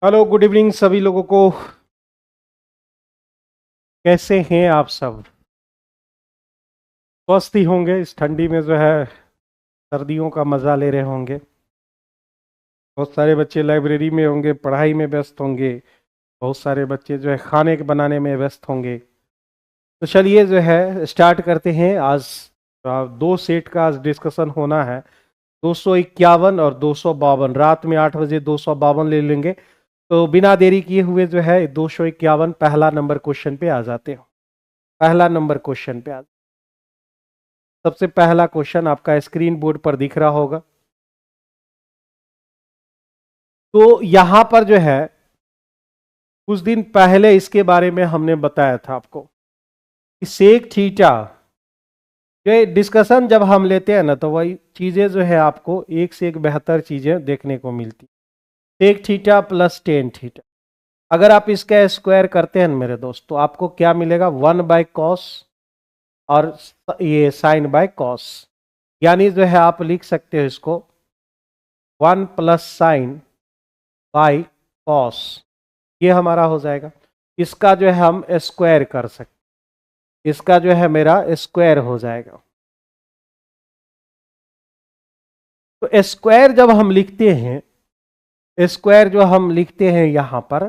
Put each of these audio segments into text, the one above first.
Hello, good evening सभी लोगों को। कैसे हैं आप सब? स्वस्थ ही होंगे। इस ठंडी में जो है सर्दियों का मज़ा ले रहे होंगे। बहुत सारे बच्चे लाइब्रेरी में होंगे, पढ़ाई में व्यस्त होंगे। बहुत सारे बच्चे जो है खाने के बनाने में व्यस्त होंगे। तो चलिए जो है स्टार्ट करते हैं। आज दो सेट का आज डिस्कशन होना है। 251 और 252 रात में 8 बजे 252 ले लेंगे। तो बिना देरी किए हुए जो है 251 पहला नंबर क्वेश्चन पे आ जाते हैं। पहला नंबर क्वेश्चन पे आ सबसे पहला क्वेश्चन आपका स्क्रीन बोर्ड पर दिख रहा होगा। तो यहां पर जो है कुछ दिन पहले इसके बारे में हमने बताया था आपको कि सेक थीटा ये डिस्कशन जब हम लेते हैं ना, तो वही चीजें जो है आपको एक से एक बेहतर चीजें देखने को मिलती। Sec theta plus tan theta, अगर आप इसका स्क्वायर करते हैं मेरे दोस्त, तो आपको क्या मिलेगा? 1/cos और ये साइन बाय कॉस। यानी जो है आप लिख सकते हो इसको 1 प्लस साइन बाई कॉस। ये हमारा हो जाएगा। इसका जो है हम स्क्वायर कर सकते, इसका जो है मेरा स्क्वायर हो जाएगा। तो स्क्वायर जब हम लिखते हैं, स्क्वायर जो हम लिखते हैं यहां पर,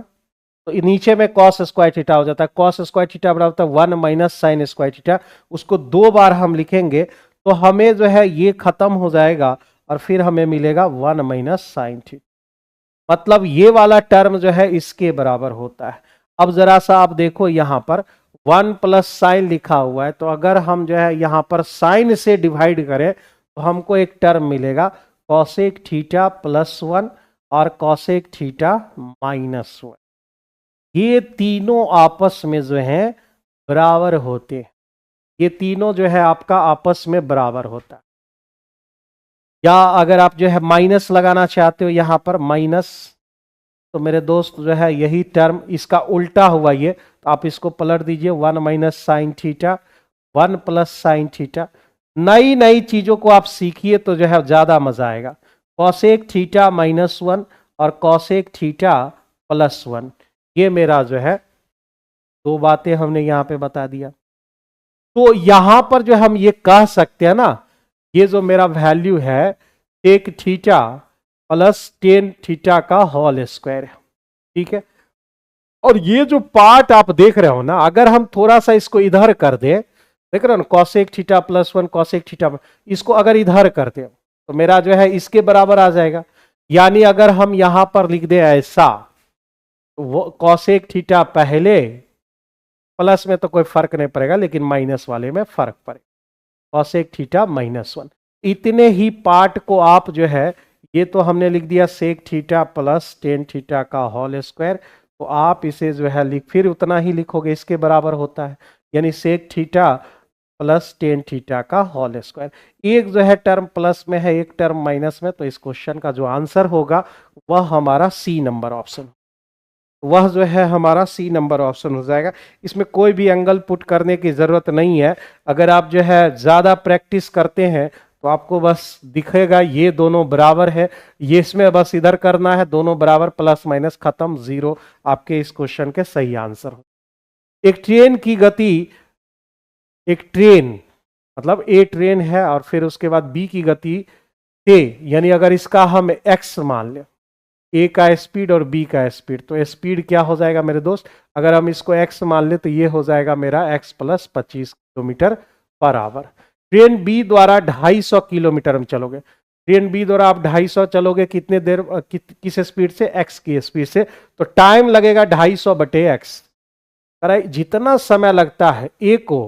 तो नीचे में कॉस स्क्वायर थीटा हो जाता है। कॉस स्क्वायर थीटा बराबर होता है 1 माइनस साइन स्क्वायर थीटा। उसको दो बार हम लिखेंगे तो हमें जो है ये खत्म हो जाएगा और फिर हमें मिलेगा 1 माइनस साइन थीटा। मतलब ये वाला टर्म जो है इसके बराबर होता है। अब जरा सा आप देखो यहां पर 1 प्लस साइन लिखा हुआ है, तो अगर हम जो है यहां पर साइन से डिवाइड करें तो हमको एक टर्म मिलेगा कॉसेक थीटा प्लस 1 और कॉसेक थीटा माइनस 1। ये तीनों आपस में जो है बराबर होते हैं। ये तीनों जो है आपका आपस में बराबर होता है। या अगर आप जो है माइनस लगाना चाहते हो यहां पर माइनस, तो मेरे दोस्त जो है यही टर्म इसका उल्टा हुआ ये, तो आप इसको पलट दीजिए 1 minus sine theta 1 plus sine theta. नई नई चीजों को आप सीखिए तो जो है ज्यादा मजा आएगा। कॉसेक थीटा माइनस 1 और कॉसेक थीटा प्लस 1, ये मेरा जो है दो बातें हमने यहां पे बता दिया। तो यहां पर जो हम ये कह सकते हैं ना, ये जो मेरा वैल्यू है sec theta plus tan theta का होल स्क्वायर है। ठीक है। और ये जो पार्ट आप देख रहे हो ना, अगर हम थोड़ा सा इसको इधर कर दे, देख रहे हो ना cosec theta plus 1 cosec theta, इसको अगर इधर कर दे तो मेरा जो है इसके बराबर आ जाएगा। यानी अगर हम यहां पर लिख दे ऐसा, वो कॉसेक थीटा पहले, प्लस में तो कोई फर्क नहीं पड़ेगा लेकिन माइनस वाले में फर्क पड़ेगा, कॉसेक थीटा माइनस 1। इतने ही पार्ट को आप जो है, ये तो हमने लिख दिया sec theta plus tan theta का होल स्क्वायर, तो आप इसे जो है फिर उतना ही लिखोगे, इसके बराबर होता है। यानी sec theta plus tan theta का होल स्क्वायर। एक जो है टर्म प्लस में है, एक टर्म माइनस में, तो इस क्वेश्चन का जो आंसर होगा वह हमारा सी नंबर ऑप्शन, वह जो है हमारा सी नंबर ऑप्शन हो जाएगा। इसमें कोई भी एंगल पुट करने की जरूरत नहीं है। अगर आप जो है ज्यादा प्रैक्टिस करते हैं तो आपको बस दिखेगा ये दोनों बराबर है, ये इसमें बस इधर करना है, दोनों बराबर, प्लस माइनस खत्म, जीरो आपके इस क्वेश्चन के सही आंसर हो। एक ट्रेन की गति, एक ट्रेन मतलब ए ट्रेन है और फिर उसके बाद बी की गति ए, यानी अगर इसका हम एक्स मान ले, ए का स्पीड और बी का स्पीड, तो स्पीड क्या हो जाएगा मेरे दोस्त? अगर हम इसको एक्स मान ले तो ये हो जाएगा मेरा x plus 25 kilometre per hour. Train B द्वारा 250 किलोमीटर में चलोगे, ट्रेन बी द्वारा आप 250 चलोगे कितने देर किस स्पीड से? एक्स की स्पीड से, तो टाइम लगेगा 250 बटे एक्स। जितना समय लगता है ए को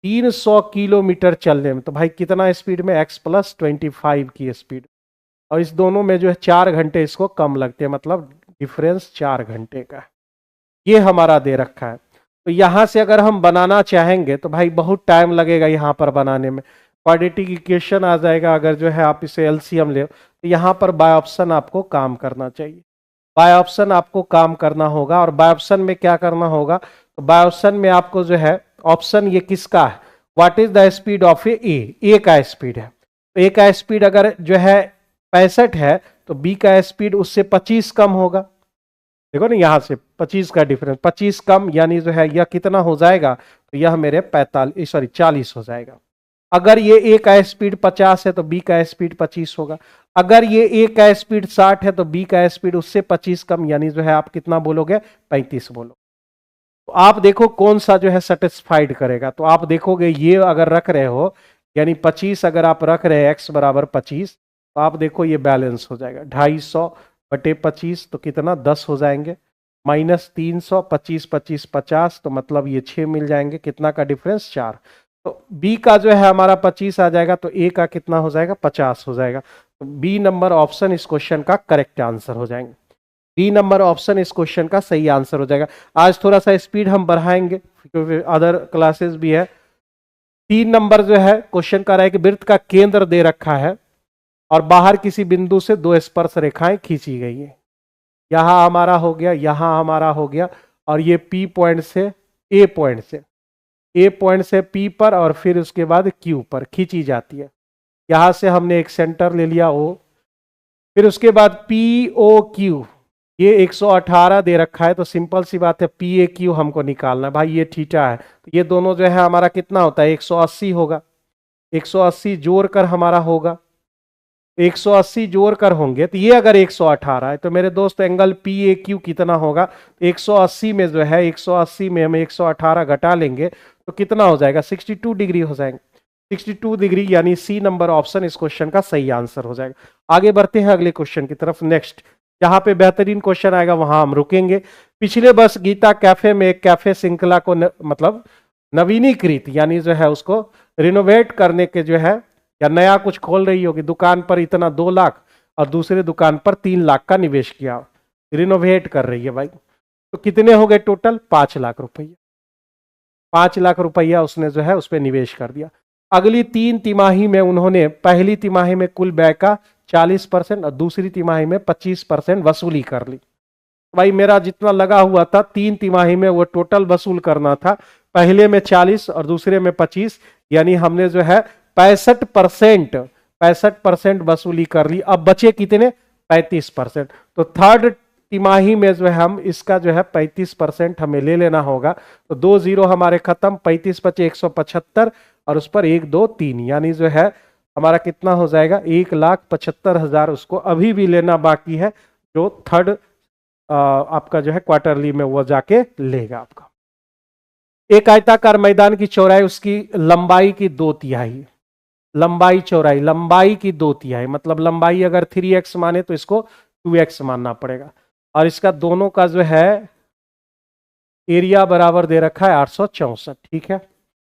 300 किलोमीटर चलने में, तो भाई कितना स्पीड में? एक्स प्लस 25 की स्पीड। और इस दोनों में जो है 4 घंटे इसको कम लगते हैं, मतलब डिफरेंस 4 घंटे का है। ये हमारा दे रखा है। तो यहां से अगर हम बनाना चाहेंगे तो भाई बहुत टाइम लगेगा यहां पर बनाने में, क्वाड्रेटिक इक्वेशन आ जाएगा। अगर जो है आप इसे एलसीएम ले तो यहां पर बाय ऑप्शन आपको काम करना चाहिए, बाय ऑप्शन आपको काम करना होगा। और बाय ऑप्शन में क्या करना होगा? तो बाय ऑप्शन में आपको जो है ऑप्शन ये किसका है, what is the speed of A का स्पीड है। तो ए का स्पीड अगर जो है 65 है तो बी का स्पीड उससे 25 कम होगा। देखो ना यहाँ से 25 का डिफरेंस, 25 कम यानी जो है यह कितना हो जाएगा, तो यह मेरे 40 हो जाएगा। अगर ये ए का स्पीड 50 है तो बी का स्पीड 25 होगा। अगर ये ए का स्पीड 60 है तो बी का स्पीड उससे 25 कम, यानी जो है आप कितना बोलोगे, 35 बोलोगे। तो आप देखो कौन सा जो है सेटिस्फाइड करेगा। तो आप देखोगे ये अगर रख रहे हो, यानी 25 अगर आप रख रहे हैं x बराबर 25, तो आप देखो ये बैलेंस हो जाएगा 250 बटे 25 तो कितना 10 हो जाएंगे, माइनस 300, 25 25 50 तो मतलब ये 6 मिल जाएंगे, कितना का डिफरेंस 4। तो बी का जो है हमारा 25 आ जाएगा, तो ए का कितना हो जाएगा 50 हो जाएगा। तो बी नंबर ऑप्शन इस क्वेश्चन का करेक्ट आंसर हो जाएंगे। बी नंबर ऑप्शन इस क्वेश्चन का सही आंसर हो जाएगा। आज थोड़ा सा स्पीड हम बढ़ाएंगे क्योंकि अदर क्लासेस भी है। 3 नंबर जो है क्वेश्चन का रहा है कि वृत्त का केंद्र दे रखा है और बाहर किसी बिंदु से 2 स्पर्श रेखाएं खींची गई है। यहां हमारा हो गया, यहां हमारा हो गया, और ये पी पॉइंट से ए पॉइंट से, ए पॉइंट से पी पर और फिर उसके बाद क्यू पर खींची जाती है। यहां से हमने एक सेंटर ले लिया ओ, फिर उसके बाद पी ओ क्यू, ये 118 दे रखा है, तो सिंपल सी बात है पी ए क्यू हमको निकालना है। भाई ये थीटा है, तो ये दोनों जो है हमारा कितना होता है 180 होगा, 180 जोड़ कर हमारा होगा, 180 जोड़ कर होंगे, तो ये अगर 118 है तो मेरे दोस्त एंगल पी ए क्यू कितना होगा, 180 में जो है 180 में हम 118 घटा लेंगे तो कितना हो जाएगा 62 डिग्री हो जाएंगे, 62 डिग्री, यानी सी नंबर ऑप्शन इस क्वेश्चन का सही आंसर हो जाएगा। आगे बढ़ते हैं अगले क्वेश्चन की तरफ। नेक्स्ट जहां पे बेहतरीन क्वेश्चन आएगा वहां हम रुकेंगे। पिछले वर्ष गीता कैफे में एक कैफे श्रृंखला को मतलब नवीनीकृत, यानी जो है उसको रिनोवेट करने के जो है, या नया कुछ खोल रही होगी, दुकान पर इतना 2 लाख और दूसरे दुकान पर 3 लाख का निवेश किया, रिनोवेट कर रही है भाई, तो कितने हो गए टोटल 5 लाख रुपया, 5 लाख रुपया उसने जो है उस पर निवेश कर दिया। अगली 3 तिमाही में उन्होंने पहली तिमाही में कुल व्यय का 40% और दूसरी तिमाही में 25% वसूली कर ली। भाई मेरा जितना लगा हुआ था 3 तिमाही में वो टोटल वसूल करना था, पहले में 40 और दूसरे में 25, यानी हमने जो है 65% वसूली कर ली। अब बचे कितने 35%, तो थर्ड तिमाही में जो है हम इसका जो है 35% हमें ले लेना होगा। तो 2 जीरो हमारे खत्म, 35 बचे 175 और उस पर 1 2 3, यानी जो है हमारा कितना हो जाएगा 1,75,000 उसको अभी भी लेना बाकी है, जो थर्ड आपका जो है क्वार्टरली में वो जाके लेगा आपका। एक आयताकार मैदान की चौड़ाई उसकी लंबाई की 2/3, लंबाई चौड़ाई, लंबाई की 2/3, मतलब लंबाई अगर 3x माने तो इसको 2x मानना पड़ेगा, और इसका दोनों का जो है एरिया बराबर दे रखा है 864, ठीक है।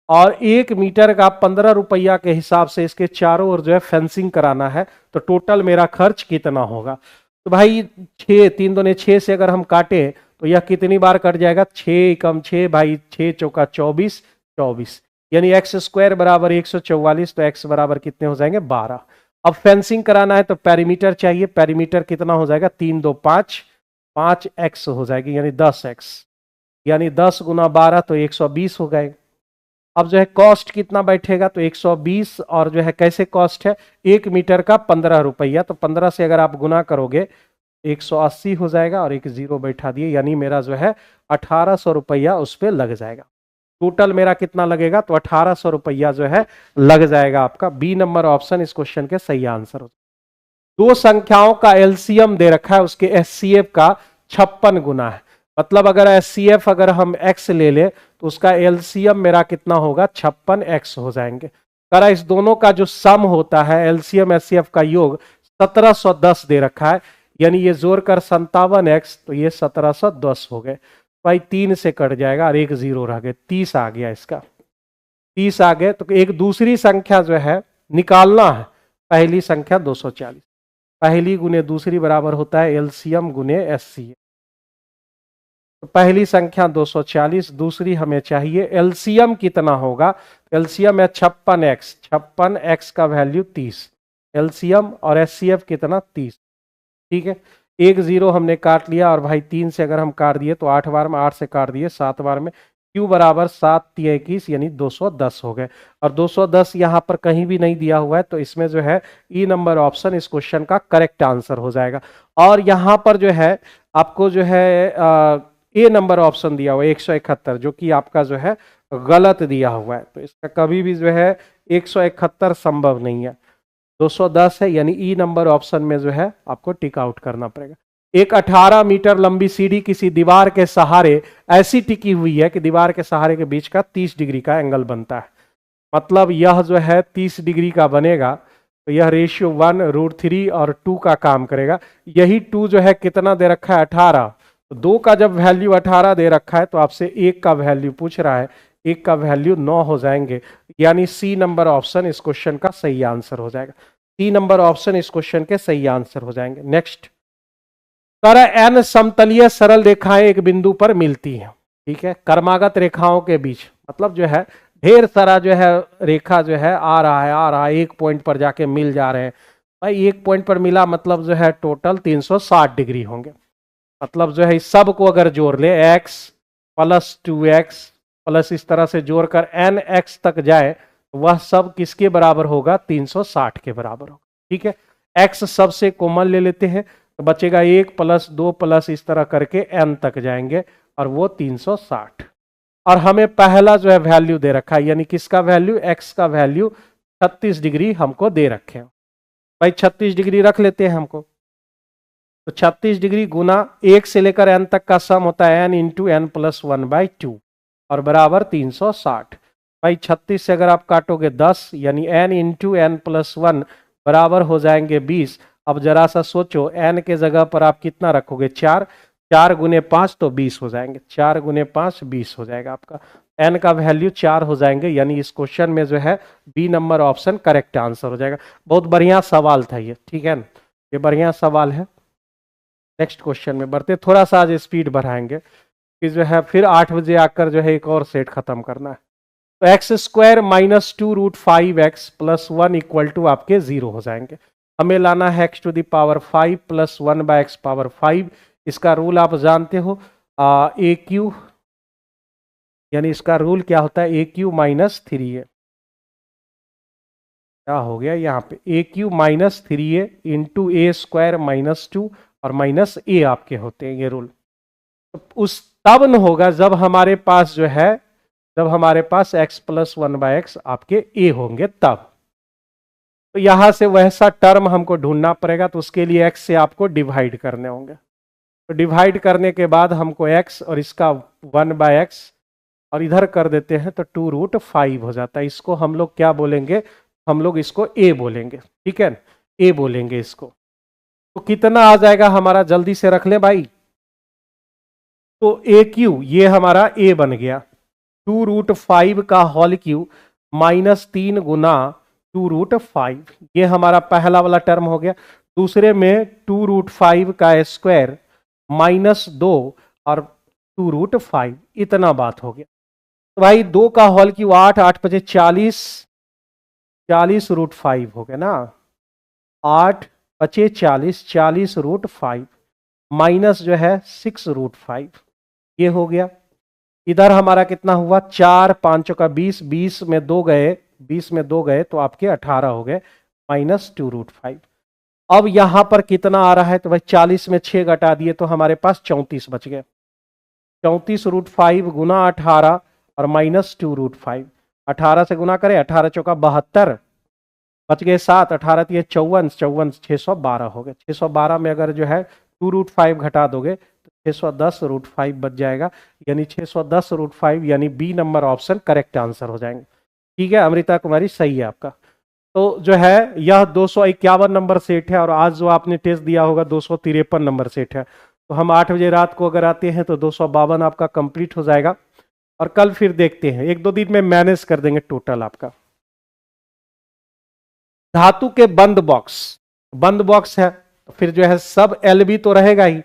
और 1 मीटर का 15 रुपया के हिसाब से इसके चारों ओर जो है फेंसिंग कराना है, तो टोटल मेरा खर्च कितना होगा। तो भाई 6 3 दूने 6 से अगर हम काटे तो यह कितनी बार कट जाएगा, 6 कम 6 भाई 6 चौका 24, 24, यानी एक्स स्क्वायर बराबर 144, तो एक्स बराबर कितने हो जाएंगे 12। अब फेंसिंग कराना है तो पेरीमीटर चाहिए, पेरीमीटर कितना हो जाएगा 3 2 5, 5x हो जाएगी, यानी 10x, यानी 10 गुना 12 तो 120 हो गए। अब जो है कॉस्ट कितना बैठेगा, तो 120, और जो है कैसे कॉस्ट है 1 मीटर का 15 रुपया, तो 15 से अगर आप गुना करोगे 180 हो जाएगा, और एक जीरो बैठा दिए, यानी मेरा जो है 1800 रुपया उस पर लग जाएगा। टोटल मेरा कितना लगेगा, तो 1800 रुपया जो है लग जाएगा आपका। बी नंबर ऑप्शन इस क्वेश्चन के सही आंसर हो। 2 संख्याओं का एलसीएम दे रखा है, उसके एचसीएफ का 56 गुना है, मतलब अगर एचसीएफ अगर हम x ले ले तो उसका एलसीएम मेरा कितना होगा 56x हो जाएंगे। करा इस दोनों का जो सम होता है एलसीएम एचसीएफ का योग 1710 दे रखा है, यानी ये जोड़कर 57x, तो ये 1710 हो गए भाई, 3 से कट जाएगा और 1 जीरो रह गए, 30 आ गया, इसका 30 आ गए। तो एक दूसरी संख्या जो है निकालना है, पहली संख्या 240, पहली गुने दूसरी बराबर होता है एलसीएम गुने एचसीएफ। तो पहली संख्या 240, दूसरी हमें चाहिए एलसीएम कितना होगा, एलसीएम है 56x, 56x का वैल्यू 30, एलसीएम, और एचसीएफ कितना 30, ठीक है। 1 जीरो हमने काट लिया, और भाई 3 से अगर हम काट दिए तो 8 बार में, 8 से काट दिए 7 बार में, Q बराबर 7 3 21, यानी 210 हो गए। और 210 यहाँ पर कहीं भी नहीं दिया हुआ है, तो इसमें जो है ई नंबर ऑप्शन इस क्वेश्चन का करेक्ट आंसर हो जाएगा। और यहाँ पर जो है आपको जो है ए नंबर ऑप्शन दिया हुआ है 171, जो कि आपका जो है गलत दिया हुआ है। तो इसका कभी भी जो है 171 संभव नहीं है, 210 है, यानी ई नंबर ऑप्शन में जो है आपको टिक आउट करना पड़ेगा। एक 18 मीटर लंबी सीढ़ी किसी दीवार के सहारे ऐसी टिकी हुई है कि दीवार के सहारे के बीच का 30 डिग्री का एंगल बनता है। मतलब यह जो है 30 डिग्री का बनेगा, तो यह रेशियो 1√3 और 2 का काम करेगा। यही 2 जो है कितना दे रखा है 18, तो 2 का जब वैल्यू 18 दे रखा है तो आपसे 1 का वैल्यू पूछ रहा है, 1 का वैल्यू 9 हो जाएंगे, यानी सी नंबर ऑप्शन इस क्वेश्चन का सही आंसर हो जाएगा। सी नंबर ऑप्शन इस क्वेश्चन के सही आंसर हो जाएंगे। नेक्स्ट, तरह एन समतलीय सरल रेखाएं एक बिंदु पर मिलती हैं, ठीक है, कर्मागत रेखाओं के बीच, मतलब जो है ढेर सारा जो है रेखा जो है आ रहा है एक पॉइंट पर जाके मिल जा रहे हैं। भाई एक पॉइंट पर मिला मतलब जो है टोटल 360 डिग्री होंगे। मतलब जो है इस सब को अगर जोड़ ले x प्लस 2x प्लस इस तरह से जोड़कर nx तक जाए, तो वह सब किसके बराबर होगा 360 के बराबर होगा। ठीक है, x सबसे कॉमन ले लेते हैं, तो बचेगा 1 प्लस 2 प्लस इस तरह करके n तक जाएंगे और वो 360। और हमें पहला जो है वैल्यू दे रखा है, यानी किसका वैल्यू x का वैल्यू 36 डिग्री हमको दे रखे हैं। भाई 36 डिग्री रख लेते हैं हमको, तो 36 डिग्री गुना 1 से लेकर n तक का सम होता है n इंटू एन प्लस 1/2 और बराबर 360। भाई 36 से अगर आप काटोगे 10, यानी n इंटू एन प्लस 1 बराबर हो जाएंगे 20। अब जरा सा सोचो n के जगह पर आप कितना रखोगे 4, 4 गुने 5 तो 20 हो जाएंगे, 4 गुने 5 20 हो जाएगा आपका, n का वैल्यू 4 हो जाएंगे, यानी इस क्वेश्चन में जो है B number option correct answer हो जाएगा। बहुत बढ़िया सवाल था ये, ठीक है ना, ये बढ़िया सवाल है। नेक्स्ट क्वेश्चन में बढ़ते, थोड़ा सा आज स्पीड बढ़ाएंगे कि जो है फिर 8 बजे आकर जो है एक और सेट खत्म करना है। तो x square minus 2√5x plus 1 equal to आपके 0 हो जाएंगे। हमें लाना है x to the power 5 plus 1/x power 5। इसका रूल आप जानते हो, ए क्यू, यानी इसका रूल क्या होता है, ए क्यू माइनस 3a। क्या हो गया यहाँ पे, ए क्यू माइनस 3a इंटू ए स्क्वायर माइनस 2 और माइनस ए आपके होते हैं ये रूल। तो उस तब न होगा जब हमारे पास जो है, जब हमारे पास x प्लस 1/x आपके a होंगे तब। तो यहां से वैसा टर्म हमको ढूंढना पड़ेगा, तो उसके लिए x से आपको डिवाइड करने होंगे। तो डिवाइड करने के बाद हमको x और इसका 1/x और इधर कर देते हैं तो 2√5 हो जाता है। इसको हम लोग क्या बोलेंगे, हम लोग इसको a बोलेंगे, ठीक है, a बोलेंगे इसको। तो कितना आ जाएगा हमारा, जल्दी से रख ले भाई। तो ए क्यू ये हमारा a बन गया, 2√5 का होल क्यू माइनस 3 गुना 2√5, ये हमारा पहला वाला टर्म हो गया। दूसरे में 2√5 का स्क्वायर माइनस 2 और 2√5, इतना बात हो गया। तो भाई 2 का होल क्यू 8, 8 बजे 40, 40√5 हो गया ना, 8 बचे 40, 40√5 माइनस जो है 6√5, ये हो गया। इधर हमारा कितना हुआ, 4 5 का 20, 20 में 2 गए, 20 में 2 गए तो आपके 18 हो गए, माइनस 2√5। अब यहां पर कितना आ रहा है, तो भाई 40 में 6 घटा दिए तो हमारे पास 34 बच गए। 34√5 गुना 18 और माइनस 2√5, 18 से गुना करें, 18 चौका 72, बच गए 7, 18 ये 54, 54 612 हो गए। 612 में अगर जो है 2√5 घटा दोगे तो 610√5 बच जाएगा, यानी 610√5, यानी B number option correct answer हो जाएंगे। ठीक है अमृता कुमारी, सही है आपका। तो जो है यह 251 नंबर सेट है, और आज जो आपने टेस्ट दिया होगा 253 नंबर सेट है। तो हम 8 बजे रात को अगर आते हैं तो 252 आपका कंप्लीट हो जाएगा, और कल फिर देखते हैं, 1-2 दिन में मैनेज कर देंगे टोटल आपका। धातु के बंद बॉक्स, बंद बॉक्स है तो फिर जो है सब एलबी तो रहेगा ही,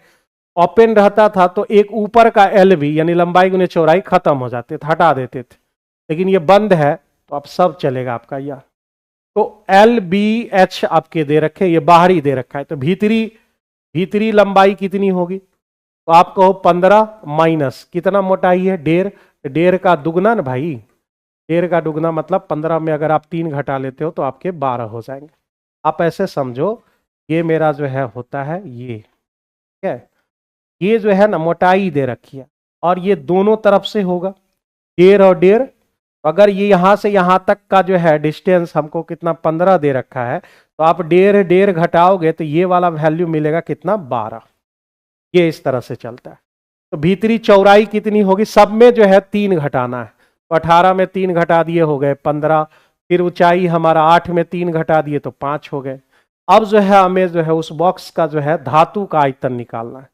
ओपन रहता था तो एक ऊपर का एलबी यानी लंबाई गुने चौड़ाई खत्म हो जाते थे, हटा देते थे, लेकिन ये बंद है तो अब सब चलेगा आपका यह। तो एल बी एच आपके दे रखे, ये बाहरी दे रखा है, तो भीतरी, भीतरी लंबाई कितनी होगी, तो आप कहो 15 माइनस कितना मोटाई है 1.5, 1.5 का दुगना ना भाई, 1.5 का दुगना मतलब 15 में अगर आप 3 घटा लेते हो तो आपके 12 हो जाएंगे। आप ऐसे समझो, ये मेरा जो है होता है ये, ठीक है। ये जो है ना मोटाई दे रखी है और ये दोनों तरफ से होगा 1.5 और 1.5। अगर ये यहां से यहां तक का जो है डिस्टेंस हमको कितना 15 दे रखा है, तो आप 1.5 घटाओगे तो ये वाला वैल्यू मिलेगा कितना 12। ये इस तरह से चलता है। तो भीतरी चौड़ाई कितनी होगी, सब में जो है 3 घटाना है, तो 18 में 3 घटा दिए हो गए 15। फिर ऊंचाई हमारा 8 में 3 घटा दिए तो 5 हो गए। अब जो है हमें जो है उस बॉक्स का जो है धातु का आयतन निकालना है,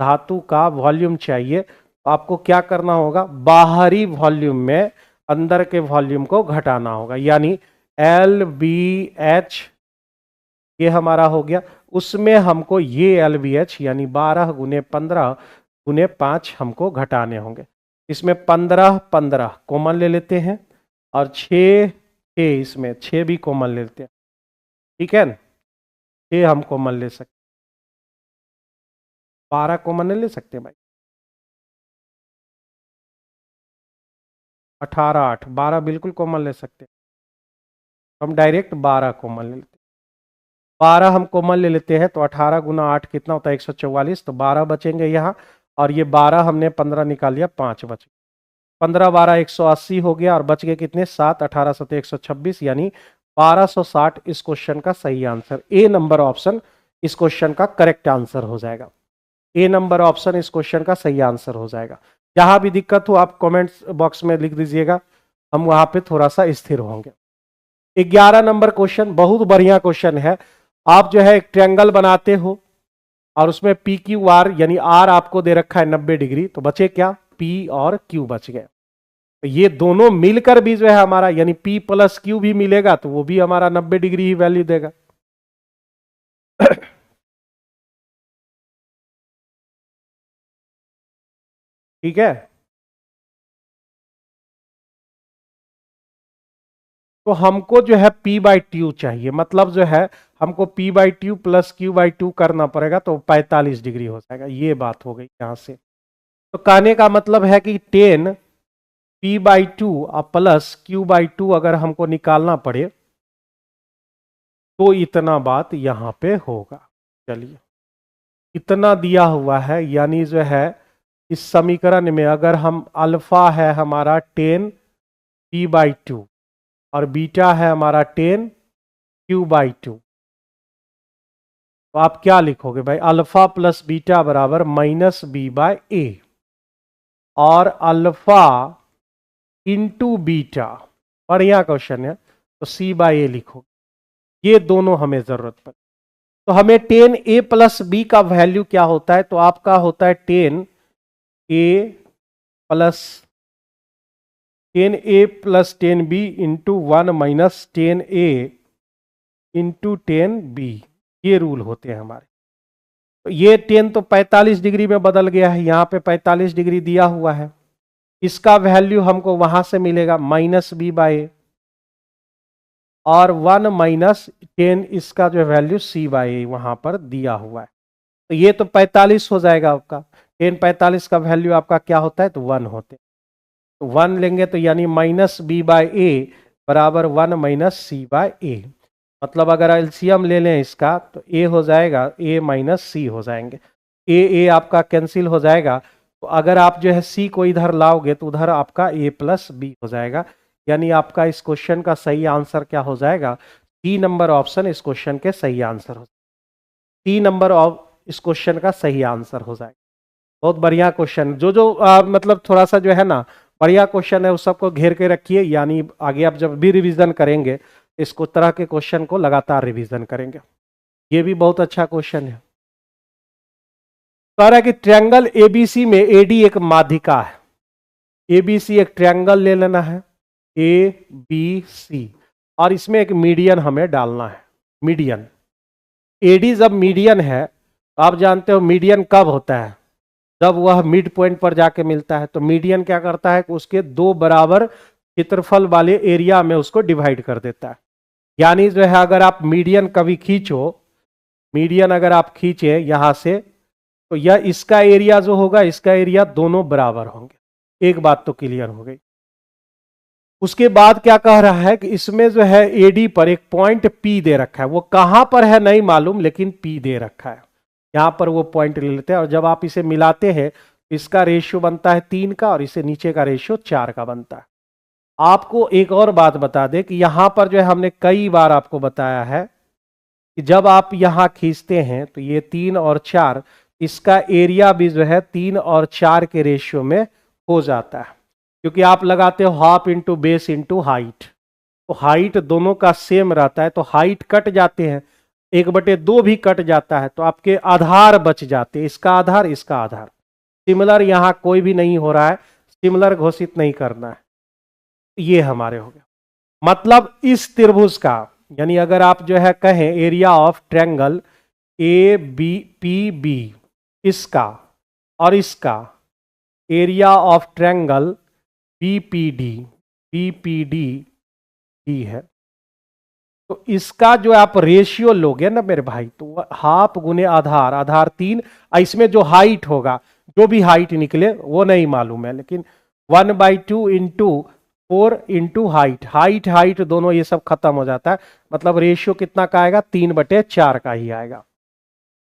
धातु का वॉल्यूम चाहिए। तो आपको क्या करना होगा, बाहरी वॉल्यूम में अंदर के वॉल्यूम को घटाना होगा, यानी LVH ये हमारा हो गया। उसमें हमको ये LVH यानी 12 गुने 15 गुने 5 हमको घटाने होंगे। इसमें 15 15 कॉमन ले लेते हैं और 6 इसमें 6 भी कॉमन ले लेते हैं, ठीक है ना। 6 हम कॉमन ले सकते, 12 कॉमन नहीं ले सकते भाई। 18 8 12 बिल्कुल कॉमन ले सकते, हम डायरेक्ट 12 कॉमन ले लेते। 12 हम कॉमन ले लेते हैं तो 18 गुना 8 कितना होता है 144, तो 12 बचेंगे यहाँ। और ये 12 हमने 15 निकाल लिया, 5 बच गए। 15 12 180 हो गया और बच गए कितने 7, 18 7 126, यानी 1260 इस क्वेश्चन का सही आंसर। ए नंबर ऑप्शन इस क्वेश्चन का करेक्ट आंसर हो जाएगा। ए नंबर ऑप्शन इस क्वेश्चन का सही आंसर हो जाएगा। जहां भी दिक्कत हो आप कमेंट्स बॉक्स में लिख दीजिएगा, हम वहां पे थोड़ा सा स्थिर होंगे। 11 नंबर क्वेश्चन बहुत बढ़िया क्वेश्चन है। आप जो है एक ट्रायंगल बनाते हो और उसमें पी क्यू आर यानी आर आपको दे रखा है 90 डिग्री, तो बचे क्या पी और क्यू बच गए। तो ये दोनों मिलकर भी जो है हमारा यानी पी प्लस क्यू भी मिलेगा तो वो भी हमारा 90 डिग्री ही वैल्यू देगा। ठीक है, तो हमको जो है P बाई ट्यू चाहिए, मतलब जो है हमको P by two plus Q by two करना पड़ेगा, तो 45 डिग्री हो जाएगा। ये बात हो गई यहां से। तो कहने का मतलब है कि 10 P बाई टू और प्लस क्यू बाई टू अगर हमको निकालना पड़े तो इतना बात यहां पे होगा। चलिए, इतना दिया हुआ है, यानी जो है इस समीकरण में अगर हम अल्फा है हमारा 10 P बाई टू और बीटा है हमारा 10 क्यू बाई टू, तो आप क्या लिखोगे भाई, अल्फा प्लस बीटा बराबर माइनस बी बाय ए, और अल्फा इंटू बीटा, बढ़िया क्वेश्चन है, तो सी बाय ए लिखो। ये दोनों हमें जरूरत पड़े। तो हमें 10 ए प्लस बी का वैल्यू क्या होता है, तो आपका होता है 10 ए प्लस 10 बी इंटू 1 माइनस 10 ए इंटू 10 बी, ये रूल होते हैं हमारे। तो ये 10 तो 45 डिग्री में बदल गया है, यहां पे 45 डिग्री दिया हुआ है, इसका वैल्यू हमको वहां से मिलेगा माइनस बी बाय, और 1 माइनस 10 इसका जो वैल्यू सी बाय वहां पर दिया हुआ है। तो ये तो 45 हो जाएगा आपका, 10 45 का वैल्यू आपका क्या होता है, तो 1 होते, तो 1 लेंगे तो यानी माइनस बी बाय ए बराबर 1 माइनस सी बाय ए। मतलब अगर एलसीएम ले लें इसका तो ए हो जाएगा ए माइनस सी हो जाएंगे, ए आपका कैंसिल हो जाएगा। तो अगर आप जो है सी को इधर लाओगे तो उधर आपका ए प्लस बी हो जाएगा, यानी आपका इस क्वेश्चन का सही आंसर क्या हो जाएगा, सी नंबर ऑप्शन इस क्वेश्चन के सही आंसर हो, सी नंबर ऑफ इस क्वेश्चन का सही आंसर हो जाएगा। बहुत बढ़िया क्वेश्चन, जो मतलब थोड़ा सा जो है ना बढ़िया क्वेश्चन है उस सबको घेर के रखिए, यानी आगे आप जब भी रिवीजन करेंगे इसको तरह के क्वेश्चन को लगातार रिवीजन करेंगे। ये भी बहुत अच्छा क्वेश्चन है। कह रहा है कि ट्रायंगल एबीसी में एडी एक माध्यिका है, एबीसी एक ट्रायंगल ले लेना है ए बी सी, और इसमें एक मीडियन हमें डालना है, मीडियन। एडी जब मीडियन है तो आप जानते हो मीडियन कब होता है, जब वह मिड पॉइंट पर जाके मिलता है। तो मीडियन क्या करता है कि उसके दो बराबर क्षेत्रफल वाले एरिया में उसको डिवाइड कर देता है। यानी जो है अगर आप मीडियन कभी खींचो, मीडियन अगर आप खींचे यहां से, तो यह इसका एरिया जो होगा इसका एरिया दोनों बराबर होंगे। एक बात तो क्लियर हो गई। उसके बाद क्या कह रहा है कि इसमें जो है एडी पर एक पॉइंट पी दे रखा है, वो कहां पर है नहीं मालूम लेकिन पी दे रखा है। यहाँ पर वो पॉइंट ले लेते हैं, और जब आप इसे मिलाते हैं इसका रेशियो बनता है 3 का और इसे नीचे का रेशियो 4 का बनता है। आपको एक और बात बता दें कि यहां पर जो है हमने कई बार आपको बताया है कि जब आप यहां खींचते हैं तो ये 3 और 4, इसका एरिया भी जो है 3 और 4 के रेशियो में हो जाता है, क्योंकि आप लगाते हो half into base into height, तो हाइट दोनों का सेम रहता है, तो हाइट कट जाते हैं, 1/2 भी कट जाता है, तो आपके आधार बच जाते हैं, इसका आधार इसका आधार। सिमिलर यहां कोई भी नहीं हो रहा है, सिमिलर घोषित नहीं करना है। ये हमारे हो गए, मतलब इस त्रिभुज का, यानी अगर आप जो है कहें area of triangle A B P B, इसका और इसका area of triangle BPD, BPD D है, तो इसका जो आप रेशियो लोगे ना मेरे भाई, तो हाफ गुने आधार, आधार 3, इसमें जो हाइट होगा, जो भी हाइट निकले वो नहीं मालूम है, लेकिन 1/2 into 4 into height, height height दोनों ये सब खत्म हो जाता है, मतलब रेशियो कितना का आएगा, 3/4 का ही आएगा।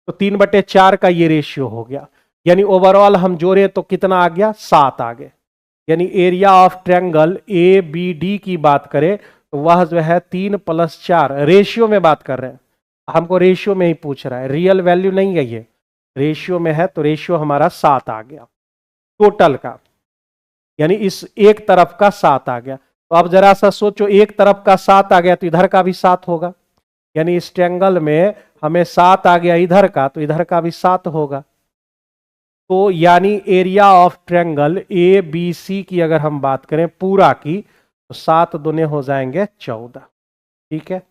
तो 3/4 का ये रेशियो हो गया, यानी ओवरऑल हम जोड़े तो कितना आ गया, 7 आ गए। यानी area of triangle A B D की बात करें तो वह जो है 3 + 4, रेशियो में बात कर रहे हैं, हमको रेशियो में ही पूछ रहा है, रियल वैल्यू नहीं है, ये रेशियो में है, तो रेशियो हमारा 7 आ गया टोटल का, यानी इस एक तरफ का 7 आ गया। तो अब जरा सा सोचो, एक तरफ का 7 आ गया तो इधर का भी 7 होगा, यानी इस ट्रायंगल में हमें 7 आ गया इधर का, तो इधर का भी 7 होगा। तो यानी area of triangle A B C की अगर हम बात करें पूरा की, तो 7 दूने हो जाएंगे 14। ठीक है,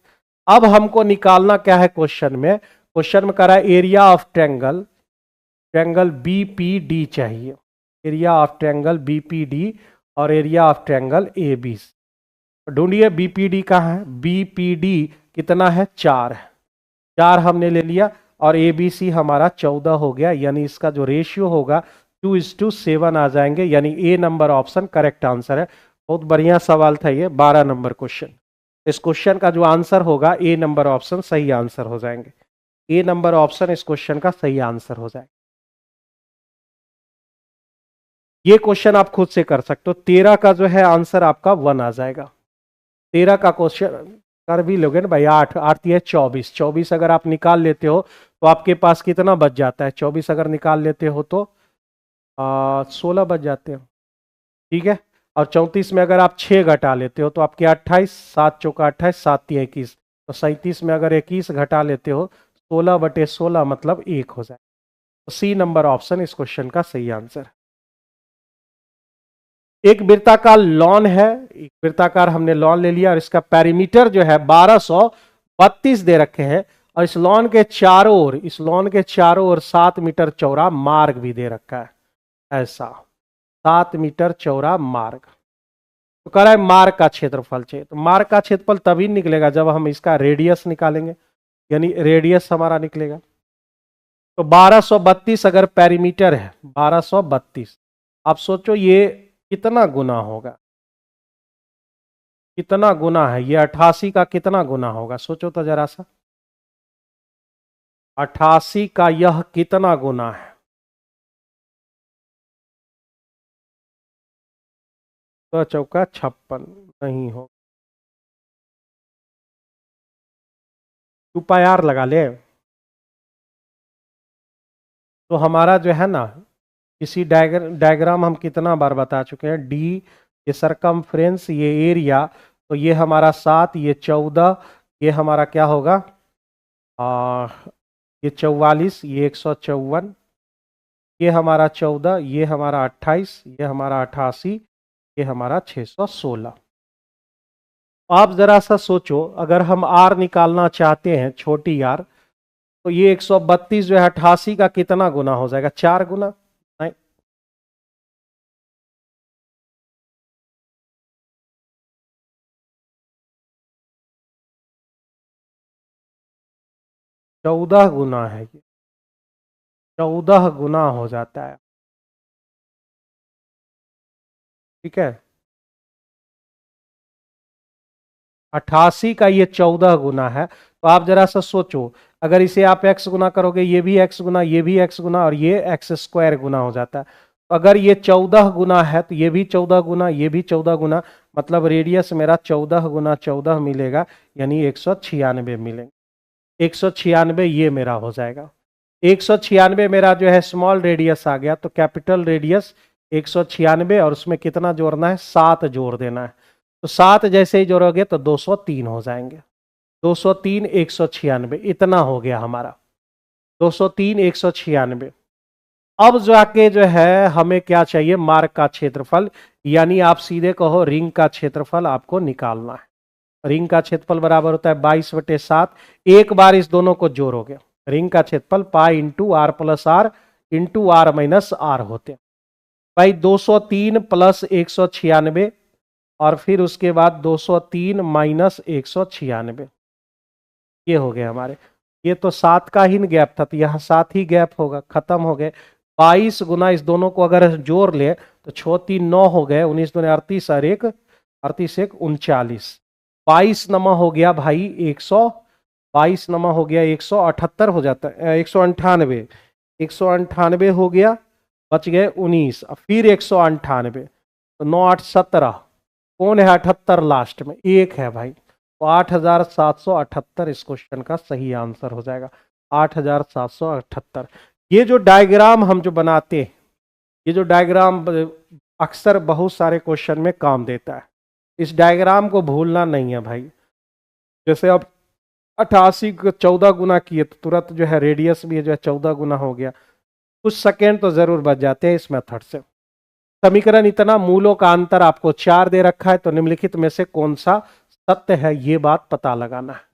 अब हमको निकालना क्या है क्वेश्चन में, क्वेश्चन में कह रहा है area of triangle, triangle BPD चाहिए, एरिया ऑफ ट्रायंगल बीपीडी और area of triangle A B. ढूंढिए बीपीडी कहाँ है, बीपीडी कितना है, 4 है, 4 हमने ले लिया, और ए बी सी हमारा 14 हो गया, यानी इसका जो रेशियो होगा 2:7 आ जाएंगे, यानी ए नंबर ऑप्शन करेक्ट आंसर है। बहुत बढ़िया सवाल था ये, 12 नंबर क्वेश्चन। इस क्वेश्चन का जो आंसर होगा ए नंबर ऑप्शन सही आंसर हो जाएंगे, ए नंबर ऑप्शन इस क्वेश्चन का सही आंसर हो जाएगा। ये क्वेश्चन आप खुद से कर सकते हो, 13 का जो है आंसर आपका 1 आ जाएगा। 13 का क्वेश्चन कर भी लोगे ना भाई, 8 8 है 24, 24 अगर आप निकाल लेते हो तो आपके पास कितना बच जाता है, 24 अगर निकाल लेते हो तो 16 बच जाते हो। ठीक है, और 34 में अगर आप 6 घटा लेते हो तो आपके 28, 7 चौका 28, 7 3 21, तो 37 में अगर 21 घटा लेते हो 16/16 मतलब 1 हो जाए। तो सी नंबर ऑप्शन इस क्वेश्चन का सही आंसर। एक वृत्ताकार लॉन है, एक वृत्ताकार हमने लॉन ले लिया और इसका पेरीमीटर जो है 1232 दे रखे हैं, और इस लॉन के चारों ओर, इस लॉन के चारों ओर 7 मीटर चौड़ा मार्ग भी दे रखा है, ऐसा 7 मीटर चौड़ा मार्ग। तो कह रहा है मार्ग का क्षेत्रफल चाहिए, तो मार्ग का क्षेत्रफल तभी निकलेगा जब हम इसका रेडियस निकालेंगे, यानी रेडियस हमारा निकलेगा। तो 1232 अगर पेरीमीटर है, 1232, आप सोचो ये कितना गुना होगा, कितना गुना है ये, 88 का कितना गुना होगा, सोचो तो जरा सा, 88 का यह कितना गुना है, तो चौका 56 नहीं हो, 2πr लगा ले। तो हमारा जो है ना, इसी डायग्राम हम कितना बार बता चुके हैं, डी ये सरकमफ्रेंस, ये एरिया, तो ये हमारा 7, ये 14, ये हमारा क्या होगा, ये 44, ये 154, ये हमारा 14, ये हमारा 28, ये हमारा 88, ये हमारा 616। आप जरा सा सोचो, अगर हम आर निकालना चाहते हैं, छोटी आर, तो ये 132 जो है 88 का कितना गुना हो जाएगा, 4 गुना, नहीं 14 गुना है ये, 14 गुना हो जाता है। ठीक है, 88 का ये 14 गुना है, तो आप जरा सा सोचो, अगर इसे आप x गुना करोगे, ये भी x गुना, ये भी x गुना और ये x स्क्वायर गुना हो जाता है। तो अगर ये 14 गुना है तो ये भी 14 गुना, ये भी 14 गुना, मतलब रेडियस मेरा 14 गुना 14 मिलेगा, यानी 196 मिलेंगे। 196 ये मेरा हो जाएगा। 196 मेरा जो है स्मॉल रेडियस आ गया, तो कैपिटल रेडियस 196 और उसमें कितना जोड़ना है, 7 जोड़ देना है। तो 7 जैसे ही जोड़ोगे तो 203 हो जाएंगे। 203 196 इतना हो गया हमारा, 203 196। अब जाके जो है हमें क्या चाहिए, मार्ग का क्षेत्रफल, यानी आप सीधे कहो रिंग का क्षेत्रफल आपको निकालना है। रिंग का क्षेत्रफल बराबर होता है 22/7। एक बार इस दोनों को जोड़ोगे, रिंग का क्षेत्रफल pi into r plus r into r minus r होते हैं। भाई 203 प्लस 196 और फिर उसके बाद 203 माइनस 196, ये हो गए हमारे। ये तो 7 का ही गैप था, तो यहाँ 7 ही गैप होगा, खत्म हो गए। 22 गुना इस दोनों को अगर जोड़ ले तो 6 3 9 हो गए, 19 दूनी 38 और 1 38 1 39। 22 नमा हो गया भाई 122 नमा हो गया 178 हो जाता है, 198 198 हो गया, बच गए 19, फिर 198, तो 9 8 17। कौन है 78 लास्ट में, एक है भाई, तो 8778 इस क्वेश्चन का सही आंसर हो जाएगा। 8778। ये जो डायग्राम हम जो बनाते हैं, ये जो डायग्राम अक्सर बहुत सारे क्वेश्चन में काम देता है। इस डायग्राम को भूलना नहीं है भाई। जैसे अब 88 को 14 गुना किए तो तुरंत जो है रेडियस भी जो है 14 गुना हो गया। कुछ सेकेंड तो जरूर बच जाते हैं इस मेथड से। समीकरण इतना, मूलों का अंतर आपको 4 दे रखा है, तो निम्नलिखित में से कौन सा सत्य है, ये बात पता लगाना है।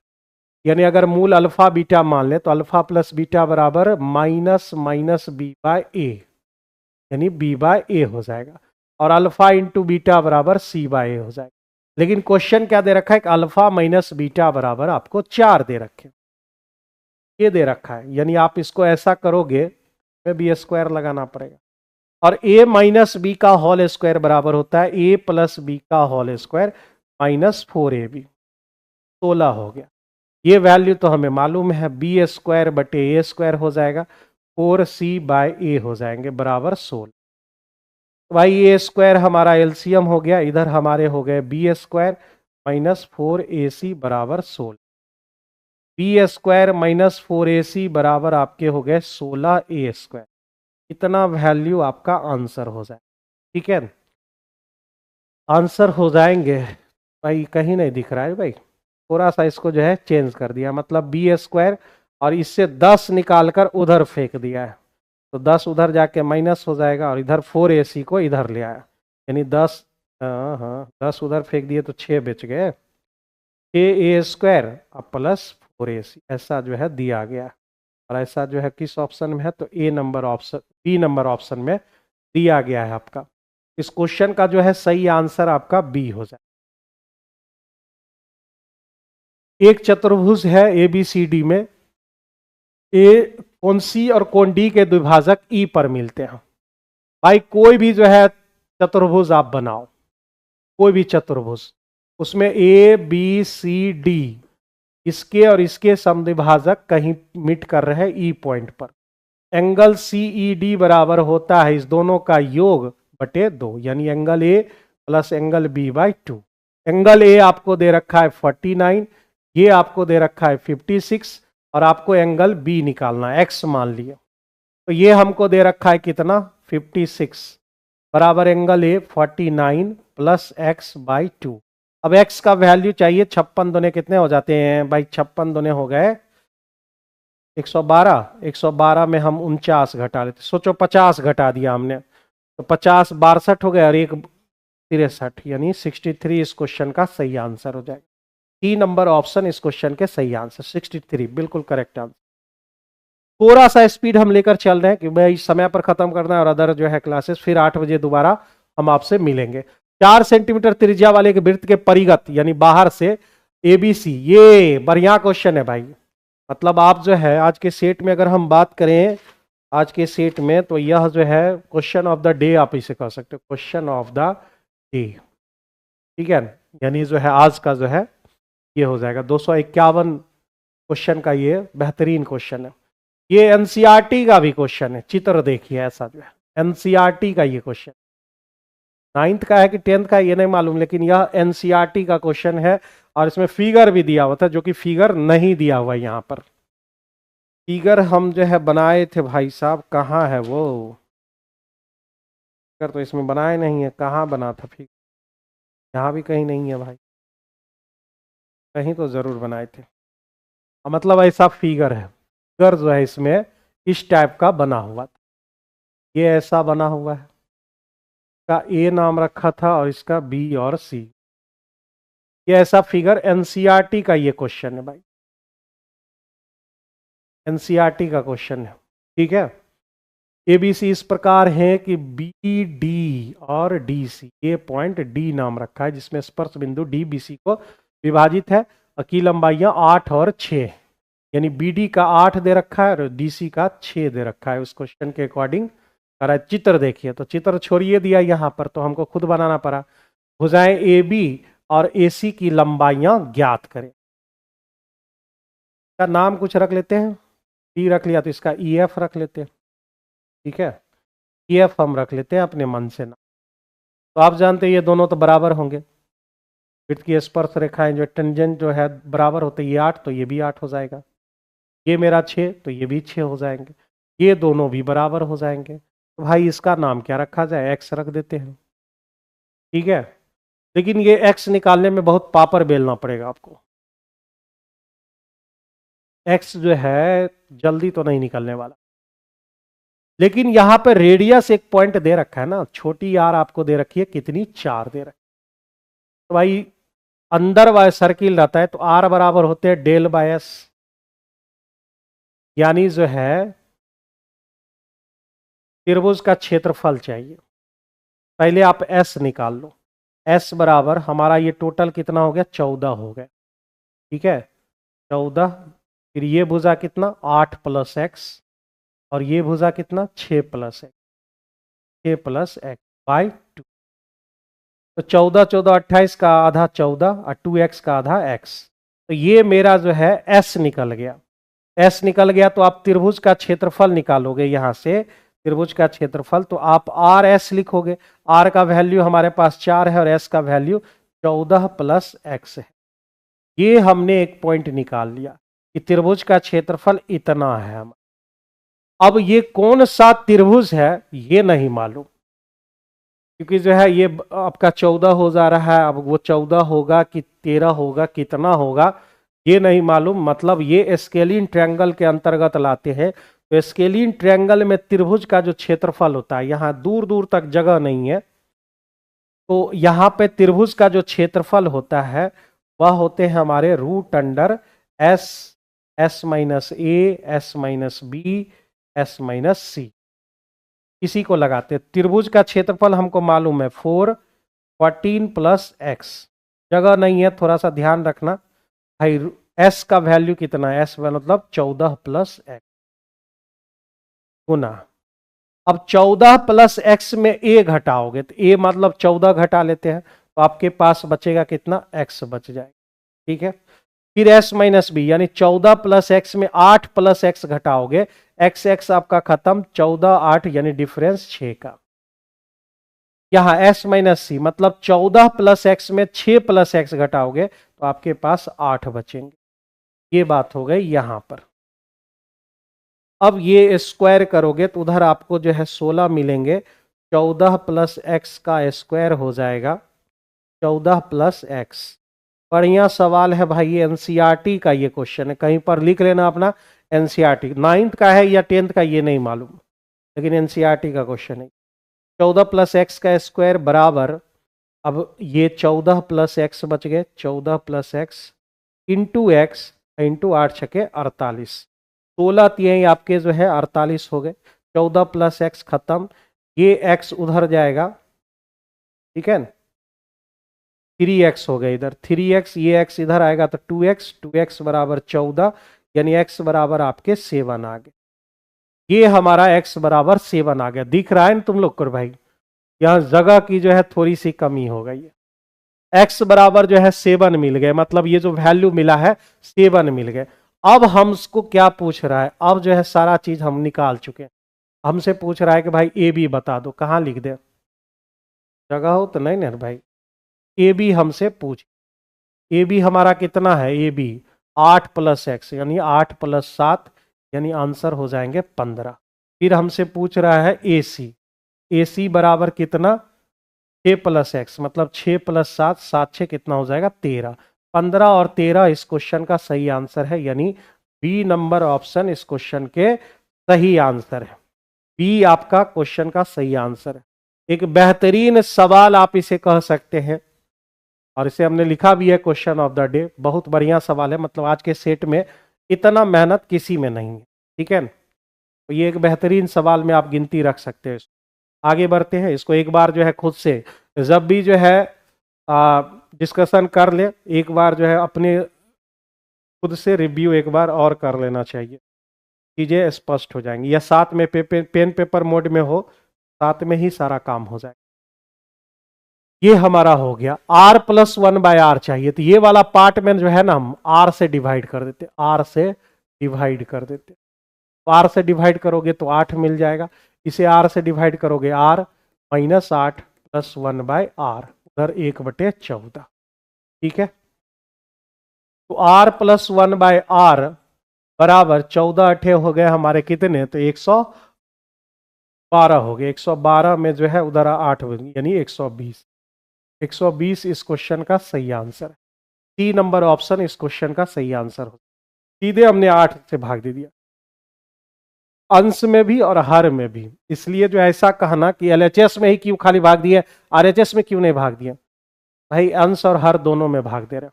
यानी अगर मूल अल्फा बीटा मान ले तो अल्फा प्लस बीटा बराबर माइनस माइनस बी बाय ए, यानी बी बाय ए हो जाएगा, और अल्फा इंटू बीटा बराबर सी बाय ए हो जाएगा। लेकिन क्वेश्चन क्या दे रखा है कि अल्फा माइनस बीटा बराबर आपको 4 दे रखे, ये दे रखा है। यानी आप इसको ऐसा करोगे, बी स्क्वायर लगाना पड़ेगा, और a माइनस बी का होल स्क्वायर बराबर होता है a प्लस बी का होल स्क्वायर माइनस 4ab, 16 हो गया। ये वैल्यू तो हमें मालूम है, बी स्क्वायर बटे ए स्क्वायर हो जाएगा, 4c बाय ए हो जाएंगे बराबर 16। तो भाई ए स्क्वायर हमारा एलसीएम हो गया, इधर हमारे हो गए बी स्क्वायर माइनस 4ac बराबर 16। बी स्क्वायर माइनस 4ac बराबर आपके हो गए 16a स्क्वायर। इतना वैल्यू आपका आंसर हो जाए, ठीक है, आंसर हो जाएंगे। भाई कहीं नहीं दिख रहा है भाई, थोड़ा सा इसको जो है चेंज कर दिया, मतलब बी स्क्वायर और इससे 10 निकालकर उधर फेंक दिया है, तो 10 उधर जाके माइनस हो जाएगा, और इधर 4ac को इधर ले आया, यानी 10, हाँ 10 उधर फेंक दिए तो 6 बच गए, 6a स्क्वायर प्लस 4ac, ऐसा जो है दिया गया। और ऐसा जो है किस ऑप्शन में है, तो A number option, B number option में दिया गया है आपका। इस क्वेश्चन का जो है सही आंसर आपका बी हो जाए। एक चतुर्भुज है ABCD में, ए कोण सी और कोण डी के द्विभाजक ई पर मिलते हैं। भाई कोई भी जो है चतुर्भुज आप बनाओ, कोई भी चतुर्भुज, उसमें ABCD इसके और इसके समद्विभाजक कहीं मिट कर रहे हैं ई पॉइंट पर। एंगल CED बराबर होता है इस दोनों का योग बटे 2, यानी angle A plus angle B by 2। Angle A आपको दे रखा है 49, ये आपको दे रखा है 56, और आपको एंगल B निकालना है, x मान लिया, तो ये हमको दे रखा है कितना 56 बराबर angle A 49 plus x by 2। अब x का वैल्यू चाहिए, 56 दुने कितने हो जाते हैं भाई, 56 दुने हो गए 112, 112 में हम 49 घटा लेते, सोचो 50 घटा दिया हमने, तो 50 62 हो गया और 1 63, यानी 63 इस क्वेश्चन का सही आंसर हो जाएगा। 3 नंबर ऑप्शन इस क्वेश्चन के सही आंसर, 63 बिल्कुल करेक्ट आंसर। थोड़ा सा स्पीड हम लेकर चल रहे हैं कि भाई समय पर खत्म करना है, और अदर जो है क्लासेस फिर 8 बजे दोबारा हम आपसे मिलेंगे। 4 सेंटीमीटर त्रिज्या वाले के वृत्त के परिगत यानी बाहर से ABC, ये बढ़िया क्वेश्चन है भाई। मतलब आप जो है आज के सेट में अगर हम बात करें, आज के सेट में, तो यह जो है क्वेश्चन ऑफ द डे आप इसे कह सकते हो, क्वेश्चन ऑफ द डे, ठीक है, यानी जो है आज का जो है ये हो जाएगा 251 क्वेश्चन का ये बेहतरीन क्वेश्चन है। ये एनसीईआरटी का भी क्वेश्चन है, चित्र देखिए ऐसा जो है एनसीईआरटी का ये क्वेश्चन, 9th का है कि 10th का ये नहीं मालूम, लेकिन यह एनसीईआरटी का क्वेश्चन है और इसमें फिगर भी दिया हुआ था, जो कि फिगर नहीं दिया हुआ यहाँ पर। फिगर हम जो है बनाए थे भाई साहब, कहाँ है वो फिगर, तो इसमें बनाए नहीं है, कहाँ बना था फिगर, यहाँ भी कहीं नहीं है भाई, कहीं तो जरूर बनाए थे। मतलब ऐसा फिगर है, फिगर जो है इसमें इस टाइप का बना हुआ था, ये ऐसा बना हुआ है, का ए नाम रखा था और इसका बी और सी, ये ऐसा फिगर एनसीईआरटी का ये क्वेश्चन है भाई, एनसीईआरटी का क्वेश्चन है। ठीक है, एबीसी इस प्रकार है कि बी डी और डी सी, ये पॉइंट डी नाम रखा है जिसमें स्पर्श बिंदु डी बी सी को विभाजित है, की लंबाइयां 8 और 6, यानी बी डी का 8 दे रखा है और डी सी का 6 दे रखा है, उस क्वेश्चन के अकॉर्डिंग कर रहा है। चित्र देखिए, तो चित्र छोड़िए दिया यहाँ पर, तो हमको खुद बनाना पड़ा। भुजाएं ए बी और ए सी की लंबाइयां ज्ञात करें, का नाम कुछ रख लेते हैं, डी रख लिया तो इसका ई एफ रख लेते हैं। ठीक है, ई एफ हम रख लेते हैं अपने मन से ना, तो आप जानते हैं ये दोनों तो बराबर होंगे, वृत्त की स्पर्श रेखाएं जो टेंजेंट जो है बराबर होते, ये 8 तो ये भी 8 हो जाएगा, ये मेरा 6 तो ये भी 6 हो जाएंगे, ये दोनों भी बराबर हो जाएंगे। तो भाई इसका नाम क्या रखा जाए, एक्स रख देते हैं। ठीक है, लेकिन ये एक्स निकालने में बहुत पापर बेलना पड़ेगा आपको, एक्स जो है जल्दी तो नहीं निकलने वाला, लेकिन यहां पर रेडियस एक पॉइंट दे रखा है ना, छोटी आर आपको दे रखी है कितनी, 4 दे रखी, तो भाई अंदर वाय सर्किल रहता है तो आर बराबर होते हैं डेल बाय एस, यानी जो है त्रिभुज का क्षेत्रफल चाहिए, पहले आप एस निकाल लो, एस बराबर हमारा ये टोटल कितना हो गया, 14 हो गया। ठीक है, 14, फिर ये भुजा कितना 8 प्लस एक्स, और ये भुजा कितना 6 plus x, 6 plus x by 2, तो 14 14 28 का आधा 14 और 2x का आधा x, तो ये मेरा जो है s निकल गया, s निकल गया तो आप त्रिभुज का क्षेत्रफल निकालोगे, यहां से त्रिभुज का क्षेत्रफल, तो आप आर एस लिखोगे, r का वैल्यू हमारे पास 4 है और s का वैल्यू 14 प्लस x है। ये हमने एक पॉइंट निकाल लिया कि त्रिभुज का क्षेत्रफल इतना है। अब ये कौन सा त्रिभुज है ये नहीं मालूम, क्योंकि जो है ये आपका 14 हो जा रहा है, अब वो 14 होगा कि 13 होगा, कितना होगा ये नहीं मालूम, मतलब ये स्केलिन ट्रायंगल के अंतर्गत लाते हैं। तो स्केलिन ट्रायंगल में त्रिभुज का जो क्षेत्रफल होता है, यहाँ दूर दूर तक जगह नहीं है, तो यहाँ पे त्रिभुज का जो क्षेत्रफल होता है वह होते हैं हमारे root under S, S minus A, S minus B, S minus C, इसी को लगाते हैं। त्रिभुज का क्षेत्रफल हमको मालूम है 4, 14 प्लस एक्स, जगह नहीं है, थोड़ा सा ध्यान रखना भाई, एस का वैल्यू कितना है, एस मतलब 14 प्लस एक्स गुना, अब 14 प्लस एक्स में ए घटाओगे तो ए मतलब 14 घटा लेते हैं, तो आपके पास बचेगा कितना, एक्स बच जाएगा। ठीक है, फिर s माइनस बी, यानी 14 प्लस एक्स में 8 प्लस एक्स घटाओगे, एक्स एक्स आपका खत्म, 14 8 यानी डिफरेंस 6 का। यहां s माइनस सी मतलब 14 प्लस एक्स में 6 प्लस एक्स घटाओगे तो आपके पास 8 बचेंगे, ये बात हो गई यहां पर। अब ये स्क्वायर करोगे तो उधर आपको जो है 16 मिलेंगे, 14 प्लस एक्स का स्क्वायर हो जाएगा 14 प्लस एक्स। बढ़िया सवाल है भाई, ये एनसीईआरटी का ये क्वेश्चन है, कहीं पर लिख लेना अपना, एनसीईआरटी 9th का है या 10th का ये नहीं मालूम, लेकिन एनसीईआरटी का क्वेश्चन है। 14 प्लस एक्स का स्क्वायर बराबर, अब ये 14 प्लस एक्स बच गए, 14 plus x into x into 8 छके 48, 16 तिहाई आपके जो है 48 हो गए, 14 प्लस एक्स खत्म, ये एक्स उधर जाएगा, ठीक है ना, 3x हो गया इधर, 3x, ये x इधर आएगा तो 2x, 2x बराबर 14, यानी x बराबर आपके 7 आ गए, ये हमारा x बराबर 7 आ गया। दिख रहा है ना तुम लोग को भाई, यहाँ जगह की जो है थोड़ी सी कमी हो गई है, x बराबर जो है 7 मिल गए, मतलब ये जो वैल्यू मिला है 7 मिल गए। अब हमको क्या पूछ रहा है, अब जो है सारा चीज हम निकाल चुके हैं। हमसे पूछ रहा है कि भाई ए बी बता दो, कहाँ लिख दे, जगह हो तो नहीं ना भाई। ए बी हमसे पूछ, ए बी हमारा कितना है, ए बी 8 + x यानी 8 + 7 यानी आंसर हो जाएंगे 15। फिर हमसे पूछ रहा है ए सी, ए सी बराबर कितना 6 + x मतलब 6 + 7, 7 6 कितना हो जाएगा 13। 15 और 13 इस क्वेश्चन का सही आंसर है, यानी बी नंबर ऑप्शन इस क्वेश्चन के सही आंसर है। बी आपका क्वेश्चन का सही आंसर है। एक बेहतरीन सवाल आप इसे कह सकते हैं, और इसे हमने लिखा भी है क्वेश्चन ऑफ द डे। बहुत बढ़िया सवाल है, मतलब आज के सेट में इतना मेहनत किसी में नहीं है, ठीक है। तो ये एक बेहतरीन सवाल में आप गिनती रख सकते हैं। आगे बढ़ते हैं, इसको एक बार जो है खुद से जब भी जो है डिस्कशन कर ले, एक बार जो है अपने खुद से रिव्यू एक बार और कर लेना चाहिए, चीजें स्पष्ट हो जाएंगी। या साथ में पेन पेपर मोड में हो, साथ में ही सारा काम हो जाएगा। ये हमारा हो गया। r + 1/r चाहिए, तो ये वाला पार्ट में जो है ना हम r से डिवाइड कर देते, r से डिवाइड कर देते। तो r से डिवाइड करोगे तो 8 मिल जाएगा, इसे r से डिवाइड करोगे r - 8 + 1/r, उधर 1/14, ठीक है। तो r + 1/r बराबर 14 अठे हो गए हमारे कितने, तो 112 हो गए। 112 में जो है उधर 8 यानी 120। 120 इस क्वेश्चन का सही आंसर है। सी नंबर ऑप्शन इस क्वेश्चन का सही आंसर हो। सीधे हमने 8 से भाग दे दिया, अंश में भी और हर में भी। इसलिए जो ऐसा कहना कि एलएचएस में ही क्यों खाली भाग दिए, आरएचएस में क्यों नहीं भाग दिए, भाई अंश और हर दोनों में भाग दे रहे।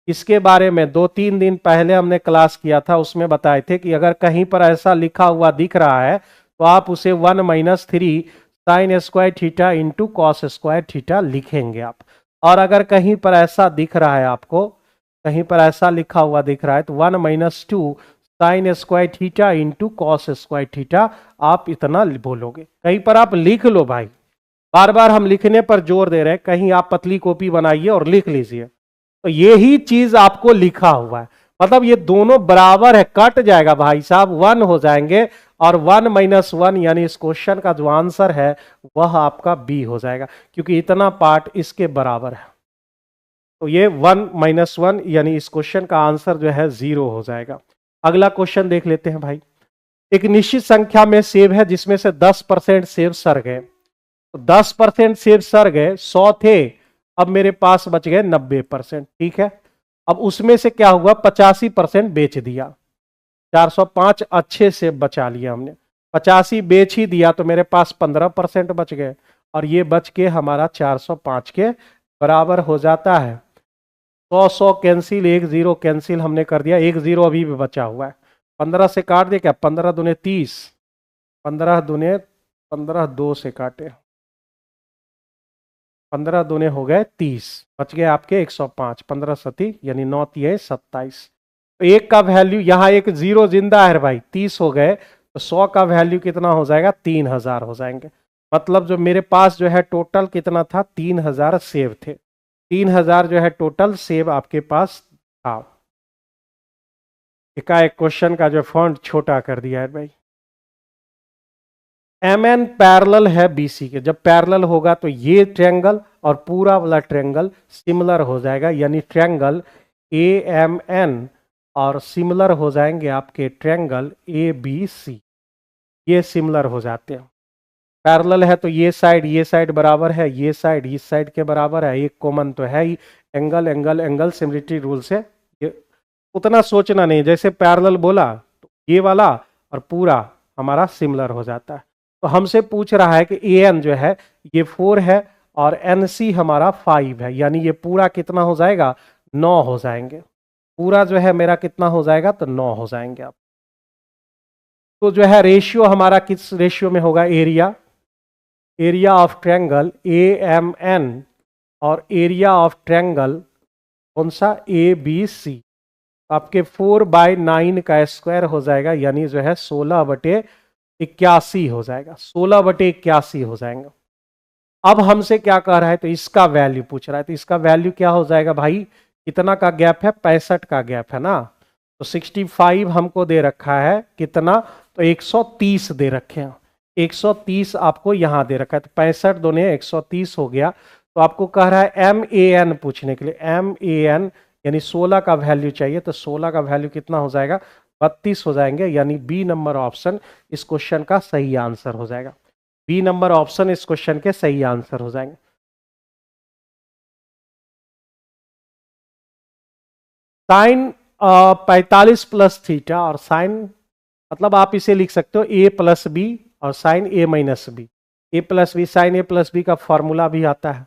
इसके बारे में 2-3 दिन पहले हमने क्लास किया था, उसमें बताए थे कि अगर कहीं पर ऐसा लिखा हुआ दिख रहा है तो आप उसे 1 - 3 sin² theta into cos² theta लिखेंगे आप। और अगर कहीं पर ऐसा दिख रहा है, आपको कहीं पर ऐसा लिखा हुआ दिख रहा है तो 1 - 2 sin² theta into cos² theta आप इतना बोलोगे। कहीं पर आप लिख लो भाई, बार बार हम लिखने पर जोर दे रहे हैं, कहीं आप पतली कॉपी बनाइए और लिख लीजिए। तो यही चीज आपको लिखा हुआ है, मतलब ये दोनों बराबर है, कट जाएगा भाई साहब, 1 हो जाएंगे। और 1 - 1 यानी इस क्वेश्चन का जो आंसर है वह आपका बी हो जाएगा, क्योंकि इतना पार्ट इसके बराबर है। तो ये 1 - 1 यानी इस क्वेश्चन का आंसर जो है 0 हो जाएगा। अगला क्वेश्चन देख लेते हैं भाई। एक निश्चित संख्या में सेब है जिसमें से 10% सेब सड़ गए। तो 10% सेब सड़ गए, 100 थे, अब मेरे पास बच गए 90%, ठीक है। अब उसमें से क्या हुआ, 85% बेच दिया, 405 अच्छे सेब बचा लिया हमने। 85 बेच ही दिया तो मेरे पास 15% बच गए, और ये बच के हमारा 405 के बराबर हो जाता है। 100 कैंसिल, 1 0 कैंसिल हमने कर दिया, 1 0 अभी भी बचा हुआ है। 15 से काट दे क्या, 15 दूने 30, 15 दूने 15 2 से काटे, 15 दूने हो गए 30, बच गए आपके 105, 15 सती यानी 9 3 27। तो एक का वैल्यू, यहाँ एक जीरो जिंदा है भाई, 30 हो गए, तो 100 का वैल्यू कितना हो जाएगा, 3000 हो जाएंगे। मतलब जो मेरे पास जो है टोटल कितना था, 3000 सेब थे। 3000 जो है टोटल सेब आपके पास था। एकाएक क्वेश्चन का जो फॉन्ट छोटा कर दिया है भाई। MN पैरेलल है BC के, जब पैरेलल होगा तो ये ट्रायंगल और पूरा वाला ट्रायंगल सिमिलर हो जाएगा, यानी ट्रायंगल AMN और सिमिलर हो जाएंगे आपके ट्रायंगल ABC, ये सिमिलर हो जाते हैं। पैरेलल है तो ये साइड बराबर है, ये साइड इस साइड के बराबर है, एक कॉमन तो है ही, angle angle angle symmetry rule से ये उतना सोचना नहीं। जैसे पैरेलल बोला तो ये वाला और पूरा हमारा सिमिलर हो जाता है। तो हमसे पूछ रहा है कि AN जो है ये 4 है और NC हमारा 5 है, यानी ये पूरा कितना हो जाएगा, 9 हो जाएंगे। पूरा जो है मेरा कितना हो जाएगा, तो 9 हो जाएंगे आप। तो जो है रेशियो हमारा किस रेशियो में होगा, एरिया ऑफ ट्रायंगल AMN और एरिया ऑफ ट्रायंगल कौन सा, ABC, आपके 4/9 का स्क्वायर हो जाएगा, यानी जो है 16/81 हो जाएगा, 16/81 हो जाएगा। अब हमसे क्या कह रहा है, तो इसका वैल्यू पूछ रहा है, तो इसका वैल्यू क्या हो जाएगा भाई, कितना का गैप है, 65 का गैप है ना। तो 65 हमको दे रखा है कितना, तो 130 दे रखे हैं, 130 आपको यहां दे रखा है, तो 65 दोनों 130 हो गया। तो आपको कह रहा है MAN पूछने के लिए, MAN यानी 16 का वैल्यू चाहिए, तो 16 का वैल्यू कितना हो जाएगा, 32 हो जाएंगे, यानी बी नंबर ऑप्शन इस क्वेश्चन का सही आंसर हो जाएगा। बी नंबर ऑप्शन इस क्वेश्चन के सही आंसर हो जाएंगे। साइन 45 प्लस थीटा, और साइन मतलब आप इसे लिख सकते हो A प्लस बी और sine A minus B, A plus B, sine A plus B का फॉर्मूला भी आता है,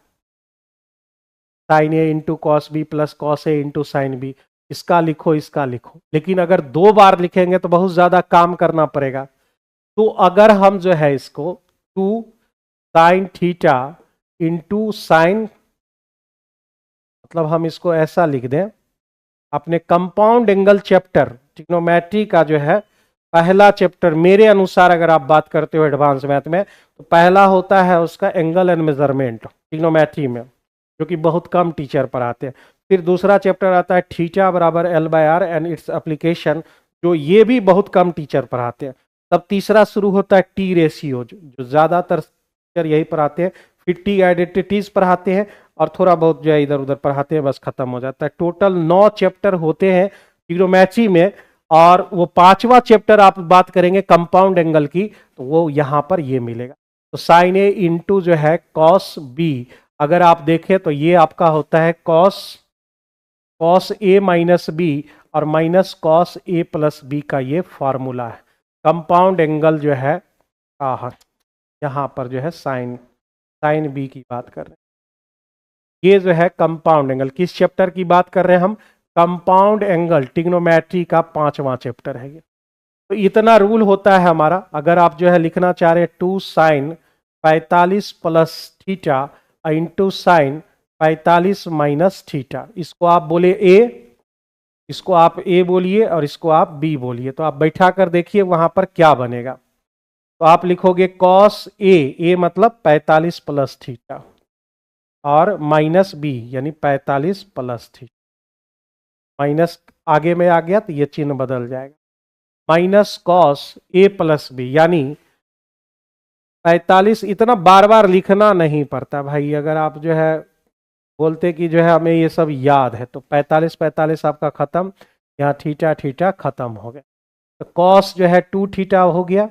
sine A into cos B plus cos A into sine B. इसका लिखो, इसका लिखो, लेकिन अगर 2 बार लिखेंगे तो बहुत ज्यादा काम करना पड़ेगा। तो अगर हम जो है इसको 2 साइन थीटा इंटू साइन, मतलब हम इसको ऐसा लिख दें, अपने कंपाउंड एंगल चैप्टर ट्रिग्नोमेट्री का जो है पहला चैप्टर, मेरे अनुसार अगर आप बात करते हो एडवांस मैथ में, तो पहला होता है उसका एंगल एंड मेजरमेंट ट्रिग्नोमेट्री में, जो कि बहुत कम टीचर पढ़ाते हैं। फिर दूसरा चैप्टर आता है थीटा बराबर L/R एंड इट्स एप्लीकेशन, जो ये भी बहुत कम टीचर पढ़ाते हैं। तब तीसरा शुरू होता है टी रेशियो, जो ज्यादातर टीचर यही पढ़ाते हैं। फिर टी आइडेंटिटीज पढ़ाते हैं, और थोड़ा बहुत जो है इधर उधर पढ़ाते हैं, बस खत्म हो जाता है। टोटल 9 चैप्टर होते हैं ट्रिग्नोमेट्री में, और वो 5वां चैप्टर आप बात करेंगे कंपाउंड एंगल की, तो वो यहां पर ये मिलेगा। तो साइन A इंटू जो है कॉस B, अगर आप देखें तो ये आपका होता है कॉस A माइनस बी और minus cos A plus B का ये फॉर्मूला है। कंपाउंड एंगल जो है यहां पर जो है साइन B की बात कर रहे हैं। ये जो है कंपाउंड एंगल, किस चैप्टर की बात कर रहे हैं हम, कंपाउंड एंगल ट्रिग्नोमेट्री का 5वां चैप्टर है ये। तो इतना रूल होता है हमारा। अगर आप जो है लिखना चाह रहे हैं 2 sine 45 plus theta into sine 45 minus theta, इसको आप बोले A, इसको आप A बोलिए और इसको आप B बोलिए, तो आप बैठा कर देखिए वहां पर क्या बनेगा। तो आप लिखोगे कॉस A मतलब 45 प्लस थीटा, और माइनस B यानी 45 प्लस थीटा, माइनस आगे में आ गया तो ये चिन्ह बदल जाएगा, minus cos A plus B, यानी 45। इतना बार बार लिखना नहीं पड़ता भाई, अगर आप जो है बोलते कि जो है हमें ये सब याद है, तो 45 आपका खत्म, यहाँ थीटा थीटा खत्म हो गया। तो कॉस जो है 2 थीटा हो गया,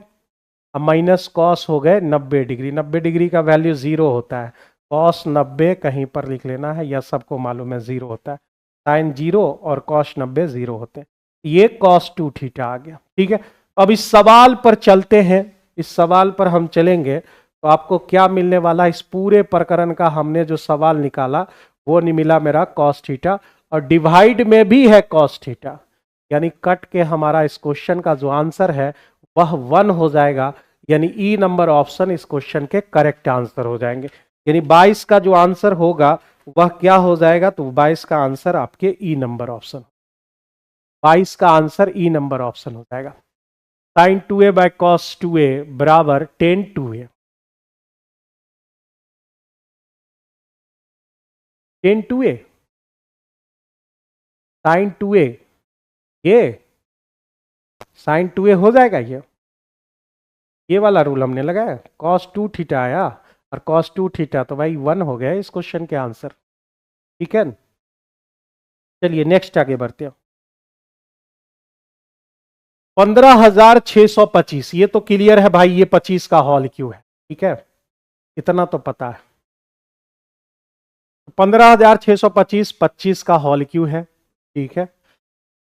अब माइनस कॉस हो गए 90 डिग्री। 90 डिग्री का वैल्यू 0 होता है, कॉस 90 कहीं पर लिख लेना है, यह सबको मालूम है 0 होता है। साइन 0 और कॉस 90 0 होते हैं। ये कॉस 2 थीटा आ गया। ठीक है, अब इस सवाल पर चलते हैं। इस सवाल पर हम चलेंगे तो आपको क्या मिलने वाला, इस पूरे प्रकरण का हमने जो सवाल निकाला वो नहीं मिला मेरा कॉस थीटा, और डिवाइड में भी है कॉस थीटा, यानी कट के हमारा इस क्वेश्चन का जो आंसर है वह 1 हो जाएगा, यानी ई नंबर ऑप्शन इस क्वेश्चन के करेक्ट आंसर हो जाएंगे। यानी 22 का जो आंसर होगा वह क्या हो जाएगा, तो 22 का आंसर आपके ई नंबर ऑप्शन, 22 का आंसर ई नंबर ऑप्शन हो जाएगा। Sign 2A by cos 2A बराबर ten 2A, ten 2A sign 2A, ये साइन 2A हो जाएगा। ये वाला रूल हमने लगाया, कॉस 2 थीटा आया और कॉस 2 थीटा, तो भाई 1 हो गया इस क्वेश्चन के आंसर। ठीक है, चलिए नेक्स्ट आगे बढ़ते हैं। 15,625, ये तो क्लियर है भाई, ये 25 का हॉल क्यों है। ठीक है, इतना तो पता है। 15,625 25 का हॉल क्यों है। ठीक है,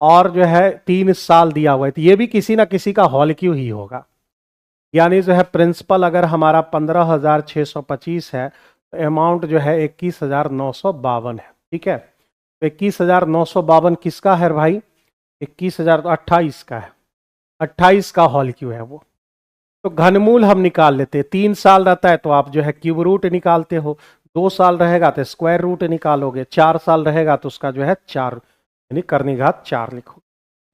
और जो है 3 साल दिया हुआ है, तो ये भी किसी ना किसी का हॉल क्यों ही होगा। यानी जो है प्रिंसिपल अगर हमारा 15,625 है, तो अमाउंट जो है 21,952 है। ठीक है, तो 21,952 किसका है भाई, 21,000 तो 28 का है, 28 का हॉल क्यों है वो। तो घनमूल हम निकाल लेते हैं। 3 साल रहता है तो आप जो है क्यूब रूट निकालते हो, 2 साल रहेगा तो स्क्वायर रूट निकालोगे, 4 साल रहेगा तो उसका जो है 4 यानी करनी घात 4 लिखो।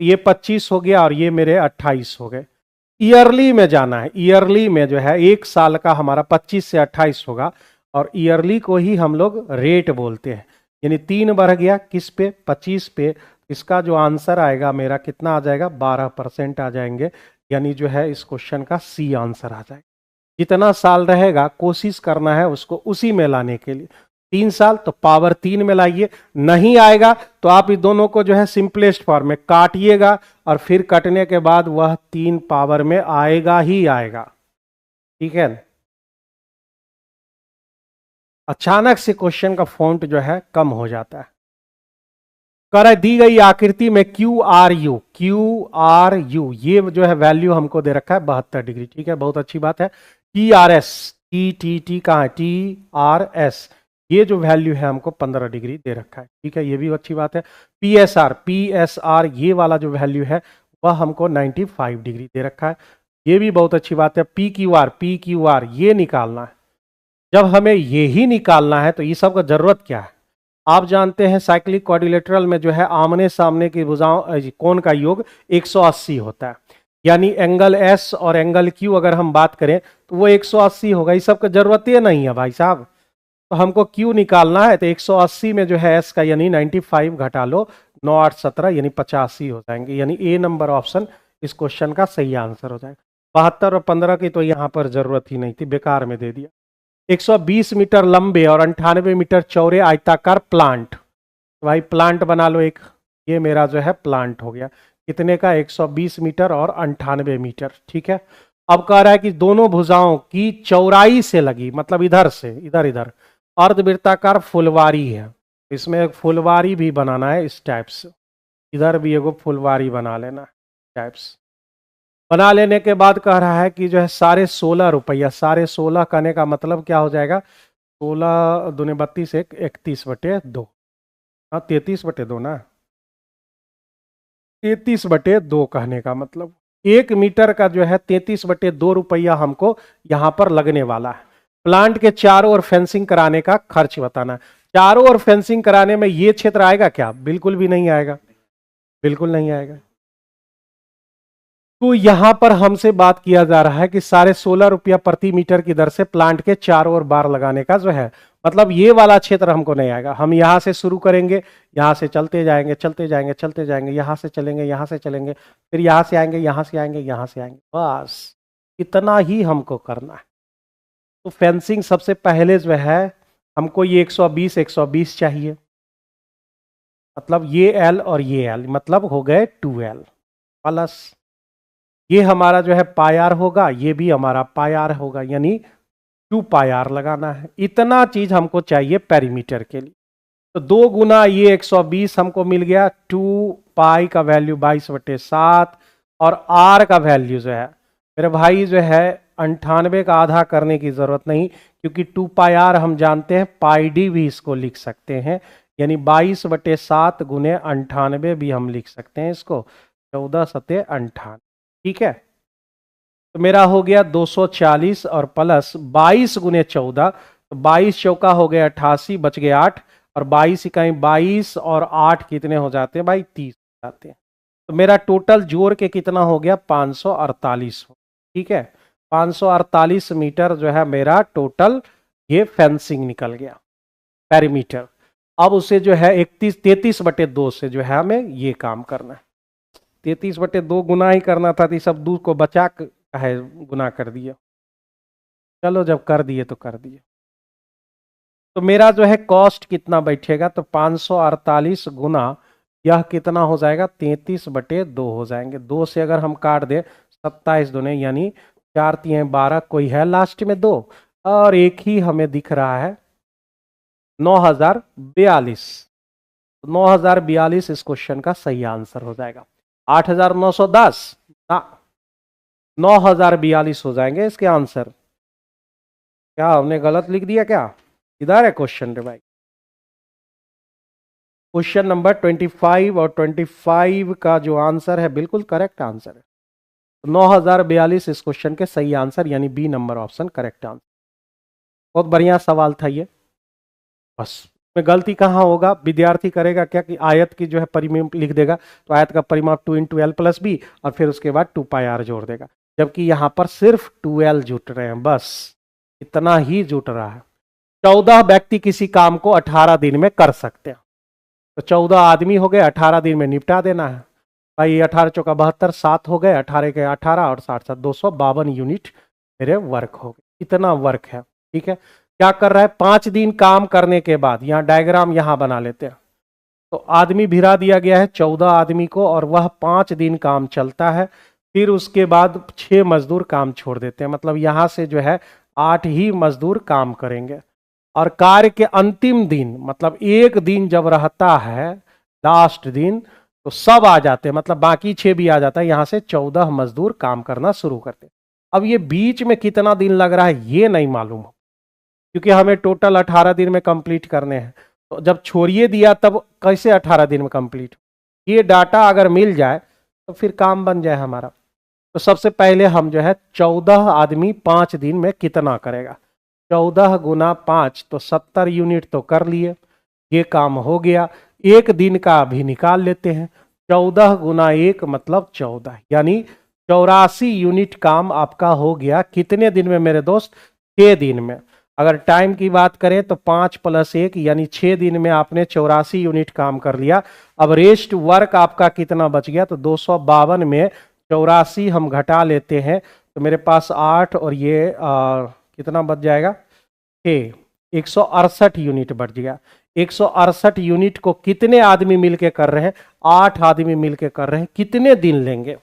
ये 25 हो गया और ये मेरे 28 हो गए। ईयरली में जाना है, ईयरली में जो है 1 साल का हमारा 25 से 28 होगा, और ईयरली को ही हम लोग रेट बोलते हैं। यानी 3 बढ़ गया किस पे, 25 पे, इसका जो आंसर आएगा मेरा कितना आ जाएगा, 12% आ जाएंगे, यानी जो है इस क्वेश्चन का सी आंसर आ जाएगा। जितना साल रहेगा कोशिश करना है उसको उसी में लाने के लिए। 3 साल तो पावर 3 में लाइए, नहीं आएगा तो आप इन दोनों को जो है सिंपलेस्ट फॉर्म में काटिएगा और फिर कटने के बाद वह 3 पावर में आएगा ही आएगा। ठीक है, अचानक से क्वेश्चन का फॉन्ट जो है कम हो जाता है। कर दी गई आकृति में क्यू आर यू ये जो है वैल्यू हमको दे रखा है 72 डिग्री। ठीक है, बहुत अच्छी बात है। टी आर एस, टी कहाँ है, टी आर एस, ये जो वैल्यू है हमको 15 डिग्री दे रखा है। ठीक है, ये भी अच्छी बात है। पी एस आर ये वाला जो वैल्यू है वह हमको 95 डिग्री दे रखा है, ये भी बहुत अच्छी बात है। पी क्यू आर ये निकालना है। जब हमें ये ही निकालना है तो ये सब का जरूरत क्या है। आप जानते हैं साइक्लिक क्वाड्रिलेटरल में जो है आमने सामने की भुजाओं कोण का योग 180 होता है, यानी एंगल एस और एंगल क्यू अगर हम बात करें तो वो 180 होगा। इस सब का जरूरत ही नहीं है भाई साहब। तो हमको क्यू निकालना है तो 180 में जो है एस का यानी 95 घटा लो, 9 8 17 यानी 85 हो जाएंगे, यानी ए नंबर ऑप्शन इस क्वेश्चन का सही आंसर हो जाएगा। 72 और 15 की तो यहाँ पर जरूरत ही नहीं थी, बेकार में दे दिया। 120 मीटर लंबे और 98 मीटर चौड़े आयताकार प्लांट, भाई प्लांट बना लो एक, ये मेरा जो है प्लांट हो गया। कितने का, 120 मीटर और 98 मीटर। ठीक है, अब कह रहा है कि दोनों भुजाओं की चौड़ाई से लगी, मतलब इधर से इधर अर्धवृत्ताकार फुलवारी है। इसमें एक फुलवारी भी बनाना है इस टाइप से, इधर भी एगो फुलवारी बना लेना टाइप से। बना लेने के बाद कह रहा है कि जो है 16.5 रुपया, 16.5 कहने का मतलब क्या हो जाएगा, 16 दूने 32 1 31/2, हाँ 33/2 ना, 33/2 कहने का मतलब 1 मीटर का जो है 33/2 रुपया हमको यहाँ पर लगने वाला है। प्लांट के चारों ओर फेंसिंग कराने का खर्च बताना है। चारों ओर फेंसिंग कराने में ये क्षेत्र आएगा क्या, बिल्कुल भी नहीं आएगा, बिल्कुल नहीं आएगा। तो यहां पर हमसे बात किया जा रहा है कि 16.5 रुपया प्रति मीटर की दर से प्लांट के चारों ओर बार लगाने का जो है, मतलब ये वाला क्षेत्र हमको नहीं आएगा। हम यहां से शुरू करेंगे, यहां से चलते जाएंगे चलते जाएंगे चलते जाएंगे, यहां से चलेंगे यहां से चलेंगे, फिर यहां से आएंगे यहां से आएंगे यहां से आएंगे, बस इतना ही हमको करना है। तो फेंसिंग सबसे पहले जो है हमको ये 120 चाहिए, मतलब ये एल और ये एल मतलब हो गए 2L प्लस ये हमारा जो है पायार होगा, ये भी हमारा पायार होगा, यानी 2 पायार लगाना है। इतना चीज हमको चाहिए पेरीमीटर के लिए। तो 2 गुना ये 120 हमको मिल गया, 2 पाई का वैल्यू 22/7 और आर का वैल्यू जो है मेरे भाई जो है 98 का आधा करने की जरूरत नहीं, क्योंकि 2 पाई आर हम जानते हैं, पाई डी भी इसको लिख सकते हैं, यानी 22/7 गुने 98 भी हम लिख सकते हैं इसको, 14 सते 98। ठीक है, तो मेरा हो गया 240 और प्लस 22 गुने 14, तो 22 चौका हो गया 88, बच गए 8 और 22 इकाई 22 और 8 कितने हो जाते हैं भाई, 30 हो जाते हैं। तो मेरा टोटल जोड़ के कितना हो गया, 548। ठीक है, 548 मीटर जो है मेरा टोटल ये फेंसिंग निकल गया पेरीमीटर। अब उसे जो है 33/2 से जो है हमें ये काम करना है। 33/2 गुना ही करना था, तो सब 2 को बचा है गुना कर दिया। चलो जब कर दिए तो कर दिए। तो मेरा जो है कॉस्ट कितना बैठेगा, तो 548 गुना यह कितना हो जाएगा, 33/2 हो जाएंगे। 2 से अगर हम काट दे 27 दूने यानी 4 3 12, कोई है लास्ट में 2 और एक ही हमें दिख रहा है 9042। 9042 इस क्वेश्चन का सही आंसर हो जाएगा। 8910 ना, 9042 हो जाएंगे इसके आंसर। क्या हमने गलत लिख दिया क्या, इधर है क्वेश्चन रे भाई, क्वेश्चन नंबर 25 और 25 का जो आंसर है बिल्कुल करेक्ट आंसर है। 9042 इस क्वेश्चन के सही आंसर, यानी B number option correct answer. बहुत बढ़िया सवाल था ये। बस में गलती कहाँ होगा, विद्यार्थी करेगा क्या कि आयत की जो है परिमाप लिख देगा, तो आयत का परिमाप 2 × L + B और फिर उसके बाद 2 πr जोड़ देगा, जबकि यहां पर सिर्फ 2L जुट रहे हैं, बस इतना ही जुट रहा है। 14 व्यक्ति किसी काम को 18 दिन में कर सकते हैं। तो 14 आदमी हो गए, 18 दिन में निपटा देना है भाई। 18 चौका 72, 7 हो गए, 18 के 18 और 60 252 यूनिट मेरे वर्क हो गए। इतना वर्क है, ठीक है। क्या कर रहा है, 5 दिन काम करने के बाद, यहाँ डायग्राम यहाँ बना लेते हैं। तो आदमी भिड़ा दिया गया है 14 आदमी को, और वह 5 दिन काम चलता है। फिर उसके बाद 6 मजदूर काम छोड़ देते हैं, मतलब यहां से जो है 8 ही मजदूर काम करेंगे। और कार्य के अंतिम दिन, मतलब एक दिन जब रहता है, लास्ट दिन, तो सब आ जाते हैं, मतलब बाकी 6 भी आ जाता है। यहां से 14 मजदूर काम करना शुरू करते हैं। अब ये बीच में कितना दिन लग रहा है ये नहीं मालूम, क्योंकि हमें टोटल 18 दिन में कंप्लीट करने हैं। तो जब छोड़िए दिया तब कैसे 18 दिन में कंप्लीट, ये डाटा अगर मिल जाए तो फिर काम बन जाए हमारा। तो सबसे पहले हम जो है 14 आदमी 5 दिन में कितना करेगा, 14 गुना 5 तो 70 यूनिट तो कर लिए, ये काम हो गया। एक दिन का भी निकाल लेते हैं, 14 गुना 1 मतलब 14, यानी 84 यूनिट काम आपका हो गया। कितने दिन में मेरे दोस्त, 6 दिन में। अगर टाइम की बात करें तो 5 + 1 यानी 6 दिन में आपने 84 यूनिट काम कर लिया। अब रेस्ट वर्क आपका कितना बच गया, तो 252 में 84 हम घटा लेते हैं, तो मेरे पास 8 और ये कितना बच जाएगा, 6, 168 यूनिट बढ़ गया। 168 यूनिट को कितने आदमी मिलके कर रहे हैं, 8 आदमी मिलके कर रहे हैं। कितने दिन लेंगे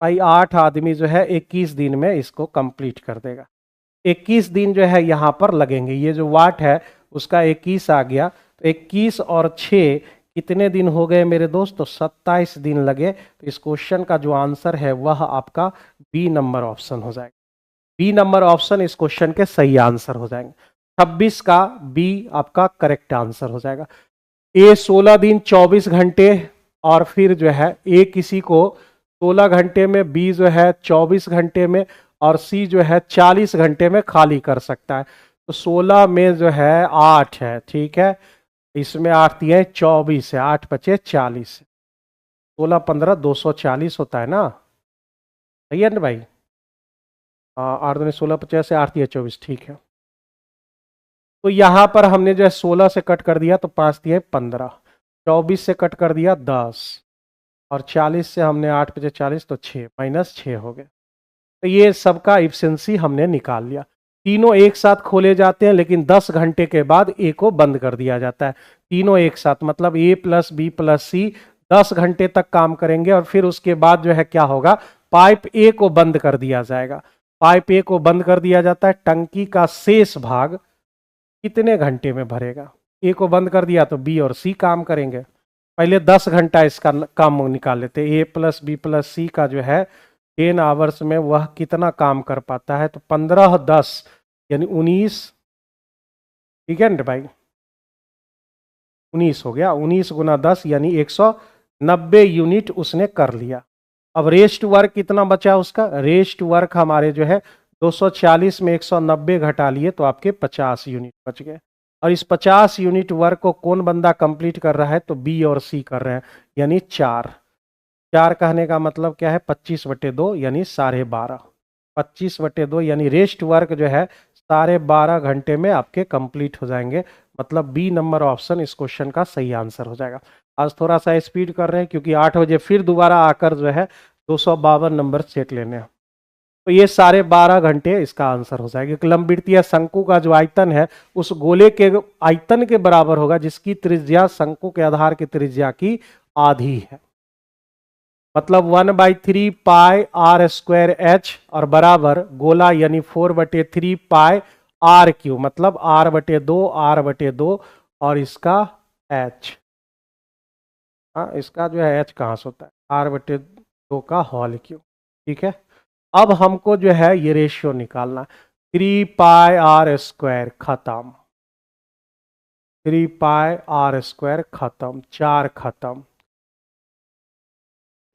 भाई, 8 आदमी जो है 21 दिन में इसको कंप्लीट कर देगा। 21 दिन जो है यहां पर लगेंगे, ये जो वाट है उसका 21 आ गया, तो 21 और 6 कितने दिन हो गए मेरे दोस्त, तो 27 दिन लगे। तो इस क्वेश्चन का जो आंसर है वह आपका बी नंबर ऑप्शन हो जाएगा। बी नंबर ऑप्शन इस क्वेश्चन के सही आंसर हो जाएंगे। 26 का बी आपका करेक्ट आंसर हो जाएगा। ए 16 दिन 24 घंटे, और फिर जो है ए किसी को 16 घंटे में, बी जो है 24 घंटे में, और सी जो है 40 घंटे में खाली कर सकता है। तो 16 में जो है 8 है, ठीक है, इसमें 8 दिए 24 है, 8 बचे 40, 16 15 240 होता है ना, सही है ना भाई। 8 दूनी 16 50 से 8 दिए 24, ठीक है। तो यहां पर हमने जो है 16 से कट कर दिया तो 5 दिए 15, 24 से कट कर दिया 10, और 40 से हमने 8 बचे 40 तो 6 -6 हो गए। तो ये सबका इफिशिएंसी हमने निकाल लिया। तीनों एक साथ खोले जाते हैं, लेकिन 10 घंटे के बाद ए को बंद कर दिया जाता है। तीनों एक साथ मतलब ए प्लस बी प्लस सी 10 घंटे तक काम करेंगे, और फिर उसके बाद जो है क्या होगा, पाइप ए को बंद कर दिया जाएगा। पाइप ए को बंद कर दिया जाता है, टंकी का शेष भाग कितने घंटे में भरेगा। ए को बंद कर दिया तो बी और सी काम करेंगे। पहले 10 घंटा इसका काम निकाल लेते। ए प्लस बी प्लस सी का जो है 10 आवर्स में वह कितना काम कर पाता है, तो 15 10 यानी 19, ठीक है ना भाई, 19 हो गया। 19 गुना 10 यानी 190 यूनिट उसने कर लिया। अब रेस्ट वर्क कितना बचा उसका, रेस्ट वर्क हमारे जो है 240 में 190 घटा लिए तो आपके 50 यूनिट बच गए। और इस 50 यूनिट वर्क को कौन बंदा कंप्लीट कर रहा है, तो बी और सी कर रहे हैं, यानी 4 कहने का मतलब क्या है, 25/2 यानी 12.5, 25/2 यानी रेस्ट वर्क जो है 12.5 घंटे में आपके कंप्लीट हो जाएंगे। मतलब बी नंबर ऑप्शन इस क्वेश्चन का सही आंसर हो जाएगा। आज थोड़ा सा स्पीड कर रहे हैं क्योंकि 8 बजे फिर दोबारा आकर जो है 252 नंबर सेट लेने हैं। तो ये 12.5 घंटे इसका आंसर हो जाएगा। एक लंबवृत्तीय शंकु का जो आयतन है उस गोले के आयतन के बराबर होगा जिसकी त्रिज्या शंकु के आधार की त्रिज्या की आधी है। मतलब 1/3 पाई r² h और बराबर गोला यानी 4/3 पाई r³ मतलब r/2 और इसका h। हाँ, इसका जो है h कहाँ से होता है, r/2 का होल क्यूब। ठीक है, अब हमको जो है ये रेशियो निकालना, 3 पाई r² खत्म, 3 पाई r² खत्म, 4 खत्म।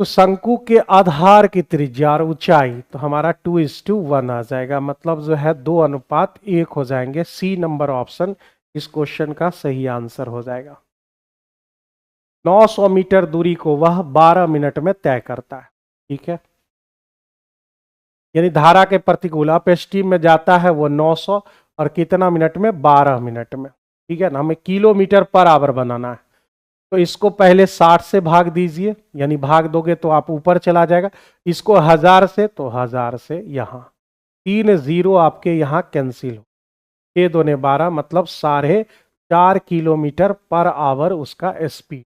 तो शंकु के आधार की त्रिज्या और ऊंचाई तो हमारा 2:1 आ जाएगा, मतलब जो है 2:1 हो जाएंगे। सी नंबर ऑप्शन इस क्वेश्चन का सही आंसर हो जाएगा। 900 मीटर दूरी को वह 12 मिनट में तय करता है। ठीक है, यानी धारा के प्रतिकूल अप स्ट्रीम में जाता है वो 900 और कितना मिनट में, 12 मिनट में। ठीक है ना, हमें किलोमीटर पर आवर बनाना है। तो इसको पहले 60 से भाग दीजिए, यानी भाग दोगे तो आप ऊपर चला जाएगा। इसको 1000 से, तो 1000 से यहाँ 3 0 आपके यहाँ कैंसिल हो, 6 दूने 12, मतलब 4.5 किलोमीटर पर आवर उसका स्पीड।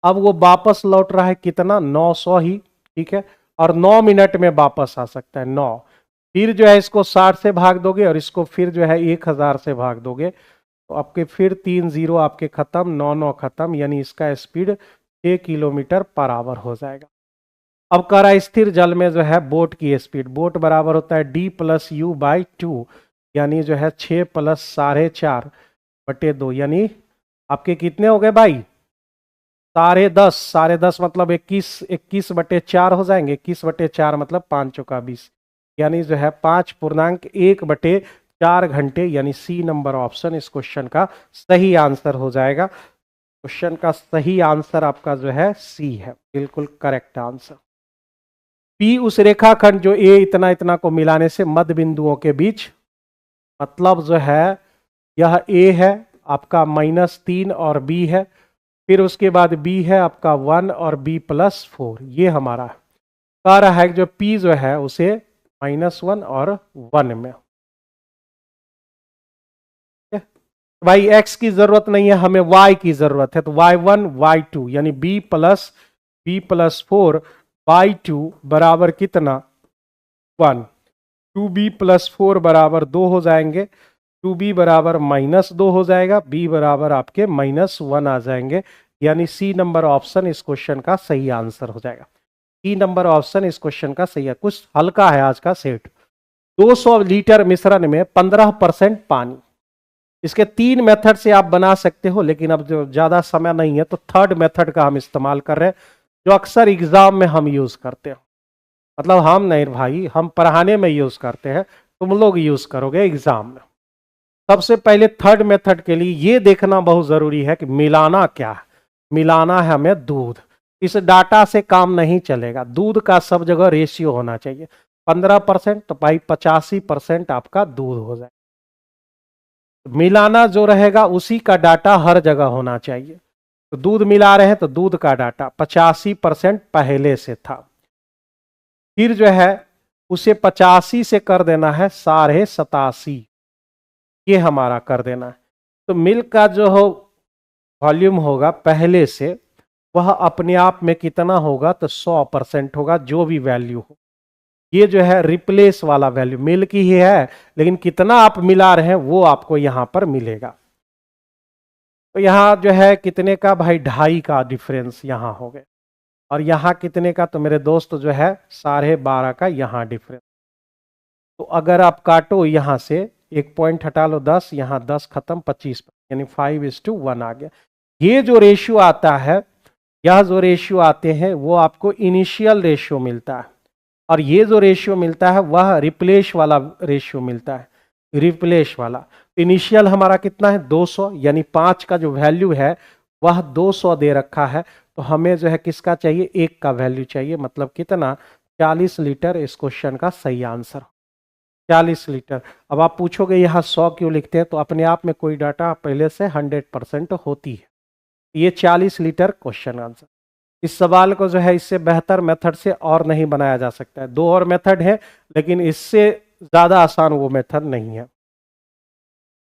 अब वो वापस लौट रहा है कितना, 900 ही, ठीक है, और 9 मिनट में वापस आ सकता है 9। फिर जो है इसको 60 से भाग दोगे और इसको फिर जो है 1000 से भाग दोगे, तो आपके फिर 3 0 आपके खत्म, 9 9 खत्म, यानी इसका स्पीड 6 किलोमीटर पर आवर हो जाएगा। अब कह रहा है स्थिर जल में जो है बोट की स्पीड, बोट बराबर होता है d + u/2, यानी जो है 6 + 4.5/2, यानी आपके कितने हो गए भाई, 10.5 मतलब 21/4 हो जाएंगे। 21/4 मतलब 5 चौका 20, यानी जो है 5.1/4 घंटे, यानी सी नंबर ऑप्शन इस क्वेश्चन का सही आंसर हो जाएगा। क्वेश्चन का सही आंसर आपका जो है सी है, बिल्कुल करेक्ट आंसर। पी उस रेखाखंड जो ए इतना इतना को मिलाने से मध्य बिंदुओं के बीच, मतलब जो है यह ए है आपका -3 और बी है, फिर उसके बाद बी है आपका 1 और b + 4, ये हमारा कह रहा है जो p जो है उसे -1 और 1 में। भाई x की जरूरत नहीं है, हमें y की जरूरत है, तो y1 y2 यानी b + 4/2 बराबर कितना 1, 2b + 4 बराबर 2 हो जाएंगे, 2b बराबर -2 हो जाएगा, b बराबर आपके -1 आ जाएंगे, यानी सी नंबर ऑप्शन इस क्वेश्चन का सही आंसर हो जाएगा। सी नंबर ऑप्शन इस क्वेश्चन का सही है। कुछ हल्का है आज का सेट। 200 लीटर मिश्रण में 15% पानी, इसके 3 मेथड से आप बना सकते हो, लेकिन अब जो ज्यादा समय नहीं है तो थर्ड मेथड का हम इस्तेमाल कर रहे हैं, जो अक्सर एग्जाम में हम यूज करते हैं। मतलब हम नहीं भाई, हम पढ़ाने में यूज करते हैं, तुम लोग यूज करोगे एग्जाम में। सबसे पहले थर्ड मेथड के लिए ये देखना बहुत जरूरी है कि मिलाना क्या है। मिलाना है हमें दूध, इस डाटा से काम नहीं चलेगा, दूध का सब जगह रेशियो होना चाहिए। 15% तो भाई 85% आपका दूध हो जाए। मिलाना जो रहेगा उसी का डाटा हर जगह होना चाहिए। तो दूध मिला रहे हैं तो दूध का डाटा 85% पहले से था, फिर जो है उसे 85 से कर देना है 87.5, ये हमारा कर देना है। तो मिल्क का जो हो वॉल्यूम होगा पहले से, वह अपने आप में कितना होगा, तो 100% होगा, जो भी वैल्यू हो। ये जो है रिप्लेस वाला वैल्यू मिल्क ही है, लेकिन कितना आप मिला रहे हैं वो आपको यहां पर मिलेगा। तो यहां जो है कितने का भाई, 2.5 का डिफरेंस यहां हो गए, और यहां कितने का, तो मेरे दोस्त जो है 12.5 का यहां डिफरेंस। तो अगर आप काटो यहां से, एक पॉइंट हटा लो 10, यहां 10 खत्म, 25, यानी 5:1 आ गया। ये जो रेशियो आता है, यह जो रेशियो आते हैं वो आपको इनिशियल रेशियो मिलता है, और ये जो रेशियो मिलता है वह रिप्लेस वाला रेशियो मिलता है, रिप्लेस वाला। इनिशियल हमारा कितना है 200, यानी 5 का जो वैल्यू है वह 200 दे रखा है, तो हमें जो है किसका चाहिए, 1 का वैल्यू चाहिए, मतलब कितना 40 लीटर इस क्वेश्चन का सही आंसर 40 लीटर। अब आप पूछोगे यहाँ 100 क्यों लिखते हैं, तो अपने आप में कोई डाटा पहले से 100% होती है। ये 40 लीटर क्वेश्चन आंसर। इस सवाल को जो है इससे बेहतर मेथड से और नहीं बनाया जा सकता है। 2 और मेथड है, लेकिन इससे ज्यादा आसान वो मेथड नहीं है।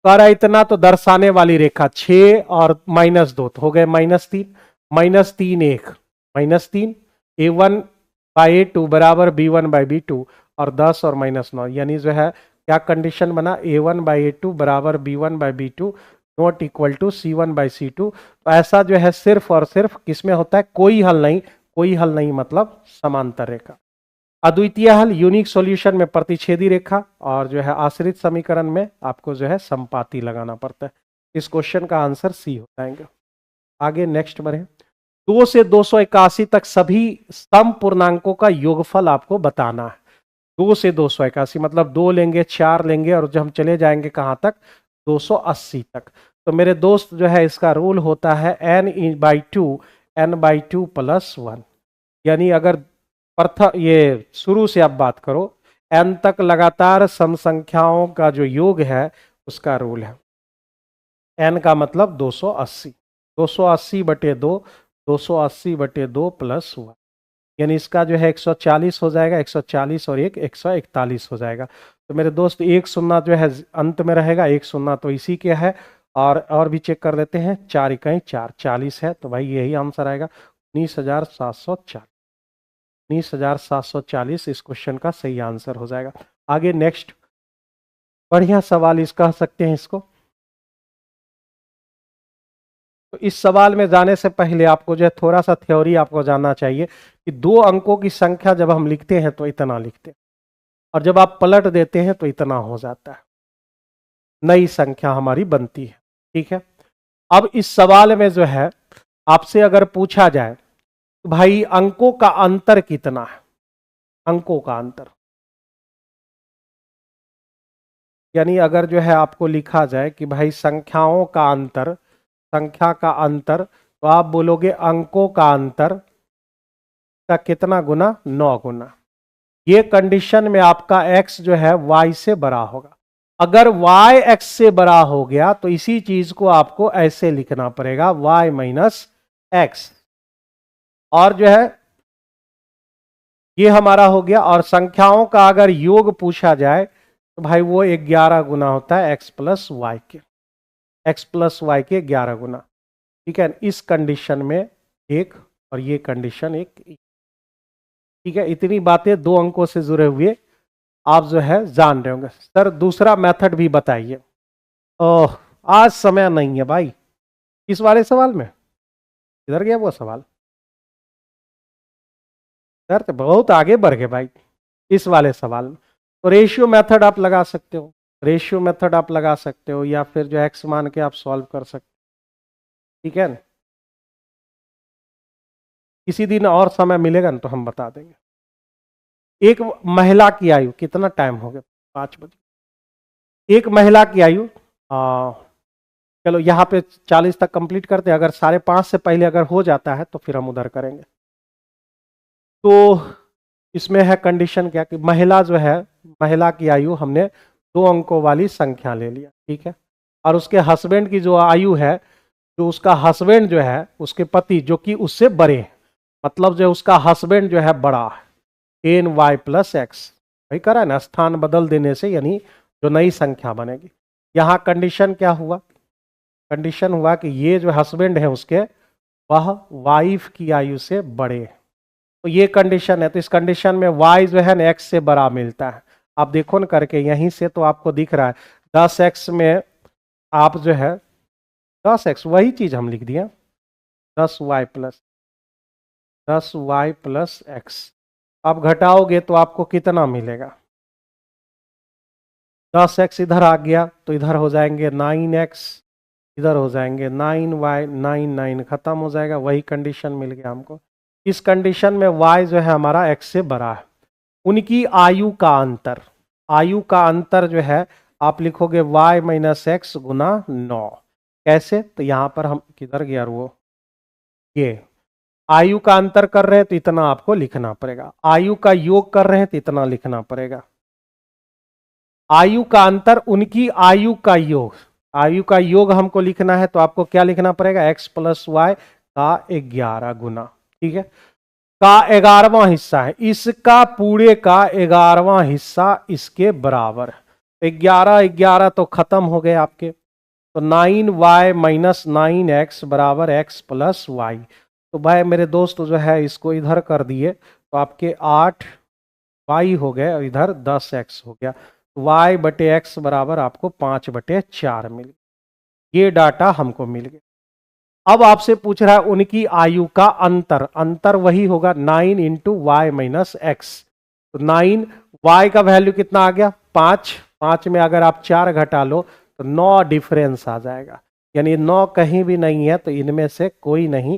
कह रहा इतना तो दर्शाने वाली रेखा 6 और -2 तो हो गए -3, -3 1 -3, a1/a2 बराबर b1/b2, और 10 और -9, यानी जो है क्या कंडीशन बना, a1/a2 बराबर b1/b2 not equal to c1/c2। तो ऐसा जो है सिर्फ और सिर्फ किसमें होता है, कोई हल नहीं, कोई हल नहीं मतलब समांतर रेखा। अद्वितीय हल यूनिक सॉल्यूशन में प्रतिच्छेदी रेखा, और जो है आश्रित समीकरण में आपको जो है संपाती लगाना पड़ता है। इस क्वेश्चन का आंसर सी हो जाएंगे। आगे नेक्स्ट बढ़े। 2 से 281 तक सभी सम पूर्णांकों का योगफल आपको बताना है। 2 से 281 मतलब 2 लेंगे, 4 लेंगे, और जब हम चले जाएंगे कहां तक, 280 तक। तो मेरे दोस्त जो है इसका रूल होता है n/2 n/2 + 1, यानी अगर ये शुरू से आप बात करो, n तक लगातार सम संख्याओं का जो योग है उसका रूल है। n का मतलब 280, 280/2, 280/2 प्लस 1, यानी इसका जो है 140 हो जाएगा, 140 और 141 हो जाएगा। तो मेरे दोस्त एक शून्य जो है अंत में रहेगा, एक शून्य तो इसी के है, और भी चेक कर लेते हैं, 4 इकाई 4, 40 है, तो भाई यही आंसर आएगा 19,740। 19,740 इस क्वेश्चन का सही आंसर हो जाएगा। आगे नेक्स्ट बढ़िया सवाल इस कह सकते हैं इसको। तो इस सवाल में जाने से पहले आपको जो है थोड़ा सा थ्योरी आपको जानना चाहिए कि 2 अंकों की संख्या जब हम लिखते हैं तो इतना लिखते हैं, और जब आप पलट देते हैं तो इतना हो जाता है, नई संख्या हमारी बनती है। ठीक है, अब इस सवाल में जो है आपसे अगर पूछा जाए तो भाई अंकों का अंतर कितना है, अंकों का अंतर, यानी अगर जो है आपको लिखा जाए कि भाई संख्याओं का अंतर, संख्या का अंतर, तो आप बोलोगे अंकों का अंतर का कितना गुना, 9 गुना। ये कंडीशन में आपका x जो है y से बड़ा होगा। अगर y x से बड़ा हो गया तो इसी चीज को आपको ऐसे लिखना पड़ेगा, y माइनस x, और जो है ये हमारा हो गया। और संख्याओं का अगर योग पूछा जाए तो भाई वो 11 गुना होता है x प्लस वाई के, x प्लस वाई के 11 गुना। ठीक है, इस कंडीशन में एक और ये कंडीशन एक। ठीक है, इतनी बातें 2 अंकों से जुड़े हुए आप जो है जान रहे होंगे। सर दूसरा मेथड भी बताइए। ओह आज समय नहीं है भाई, इस वाले सवाल में इधर गया वो सवाल, सर तो बहुत आगे बढ़ गए भाई इस वाले सवाल में। तो रेशियो मेथड आप लगा सकते हो, रेशियो मेथड आप लगा सकते हो, या फिर जो एक्स मान के आप सॉल्व कर सकते हो। ठीक है ना, किसी दिन और समय मिलेगा ना तो हम बता देंगे। एक महिला की आयु, कितना टाइम हो गया, 5 बजे। एक महिला की आयु, चलो यहाँ पे 40 तक कंप्लीट करते हैं, अगर 5:30 से पहले अगर हो जाता है तो फिर हम उधर करेंगे। तो इसमें है कंडीशन क्या कि महिला जो है, महिला की आयु हमने 2 अंकों वाली संख्या ले लिया। ठीक है, और उसके हस्बैंड की जो आयु है, जो उसका हस्बैंड जो है, उसके पति जो कि उससे बड़े हैं, मतलब जो उसका हस्बैंड जो है बड़ा है, 10y प्लस एक्स। भाई करा ना, स्थान बदल देने से यानी जो नई संख्या बनेगी। यहाँ कंडीशन क्या हुआ, कंडीशन हुआ कि ये जो हस्बैंड है उसके, वह वाइफ की आयु से बड़े हैं। तो ये कंडीशन है, तो इस कंडीशन में y जो है ना x से बड़ा मिलता है। आप देखो न करके, यहीं से तो आपको दिख रहा है 10x में आप जो है 10x, वही चीज हम लिख दिए, 10y प्लस x। आप घटाओगे तो आपको कितना मिलेगा, 10x इधर आ गया तो इधर हो जाएंगे 9x, इधर हो जाएंगे 9y, 9 खत्म हो जाएगा, वही कंडीशन मिल गया हमको। इस कंडीशन में y जो है हमारा x से बड़ा है। उनकी आयु का अंतर, आयु का अंतर जो है आप लिखोगे y माइनस एक्स गुना 9। कैसे, तो यहां पर हम किधर गया वो, ये आयु का अंतर कर रहे हैं तो इतना आपको लिखना पड़ेगा, आयु का योग कर रहे हैं तो इतना लिखना पड़ेगा। आयु का अंतर, उनकी आयु का योग, आयु का योग हमको लिखना है तो आपको क्या लिखना पड़ेगा, x प्लस वाई का 11 गुना। ठीक है, का 11वां हिस्सा है, इसका पूरे का 11वां हिस्सा इसके बराबर। 11 तो खत्म हो गए आपके, तो 9y माइनस 9x बराबर x प्लस वाई। तो भाई मेरे दोस्त जो है इसको इधर कर दिए तो आपके 8y हो गए और इधर 10x हो गया। y बटे एक्स बराबर आपको 5/4 मिल, ये डाटा हमको मिल गया। अब आपसे पूछ रहा है उनकी आयु का अंतर, अंतर वही होगा 9 इंटू वाई माइनस एक्स। तो 9, y का वैल्यू कितना आ गया 5, 5 में अगर आप 4 घटा लो तो 9 डिफरेंस आ जाएगा, यानी 9 कहीं भी नहीं है, तो इनमें से कोई नहीं,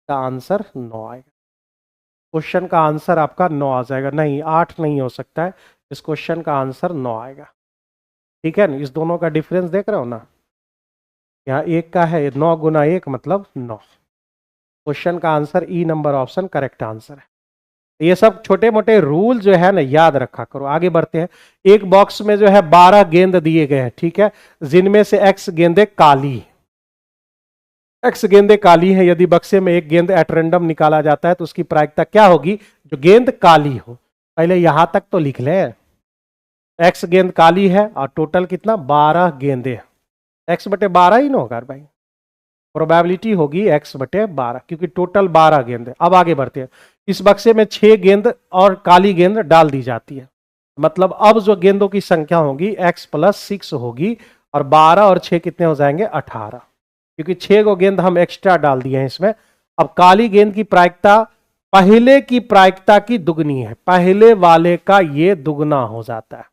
का आंसर 9 आएगा। क्वेश्चन का आंसर आपका 9 आ जाएगा, नहीं 8 नहीं हो सकता है, इस क्वेश्चन का आंसर 9 आएगा। ठीक है ना, इस दोनों का डिफरेंस देख रहे हो ना, यहाँ 1 का है, 9 गुना 1 मतलब 9। क्वेश्चन का आंसर ई नंबर ऑप्शन करेक्ट आंसर है। ये सब छोटे मोटे रूल जो है ना याद रखा करो। आगे बढ़ते हैं, एक बॉक्स में जो है 12 गेंद दिए गए हैं, ठीक है, जिनमें से x गेंदें काली, एक्स गेंदें काली हैं, यदि बक्से में एक गेंद एट रैंडम निकाला जाता है तो उसकी प्रायिकता क्या होगी, जो गेंद काली हो। पहले यहां तक तो लिख ले, एक्स गेंद काली है और टोटल कितना 12 गेंदे, एक्स बटे 12 ही ना होगा भाई, प्रोबेबिलिटी होगी एक्स बटे 12 क्योंकि टोटल 12 गेंद। अब आगे बढ़ते हैं, इस बक्से में 6 गेंद और काली गेंद डाल दी जाती है, मतलब अब जो गेंदों की संख्या होगी x + 6 होगी और 12 और 6 कितने हो जाएंगे 18, क्योंकि 6 को गेंद हम एक्स्ट्रा डाल दिए हैं इसमें। अब काली गेंद की प्रायिकता पहले की प्रायिकता की दुगनी है, पहले वाले का ये दुगना हो जाता है।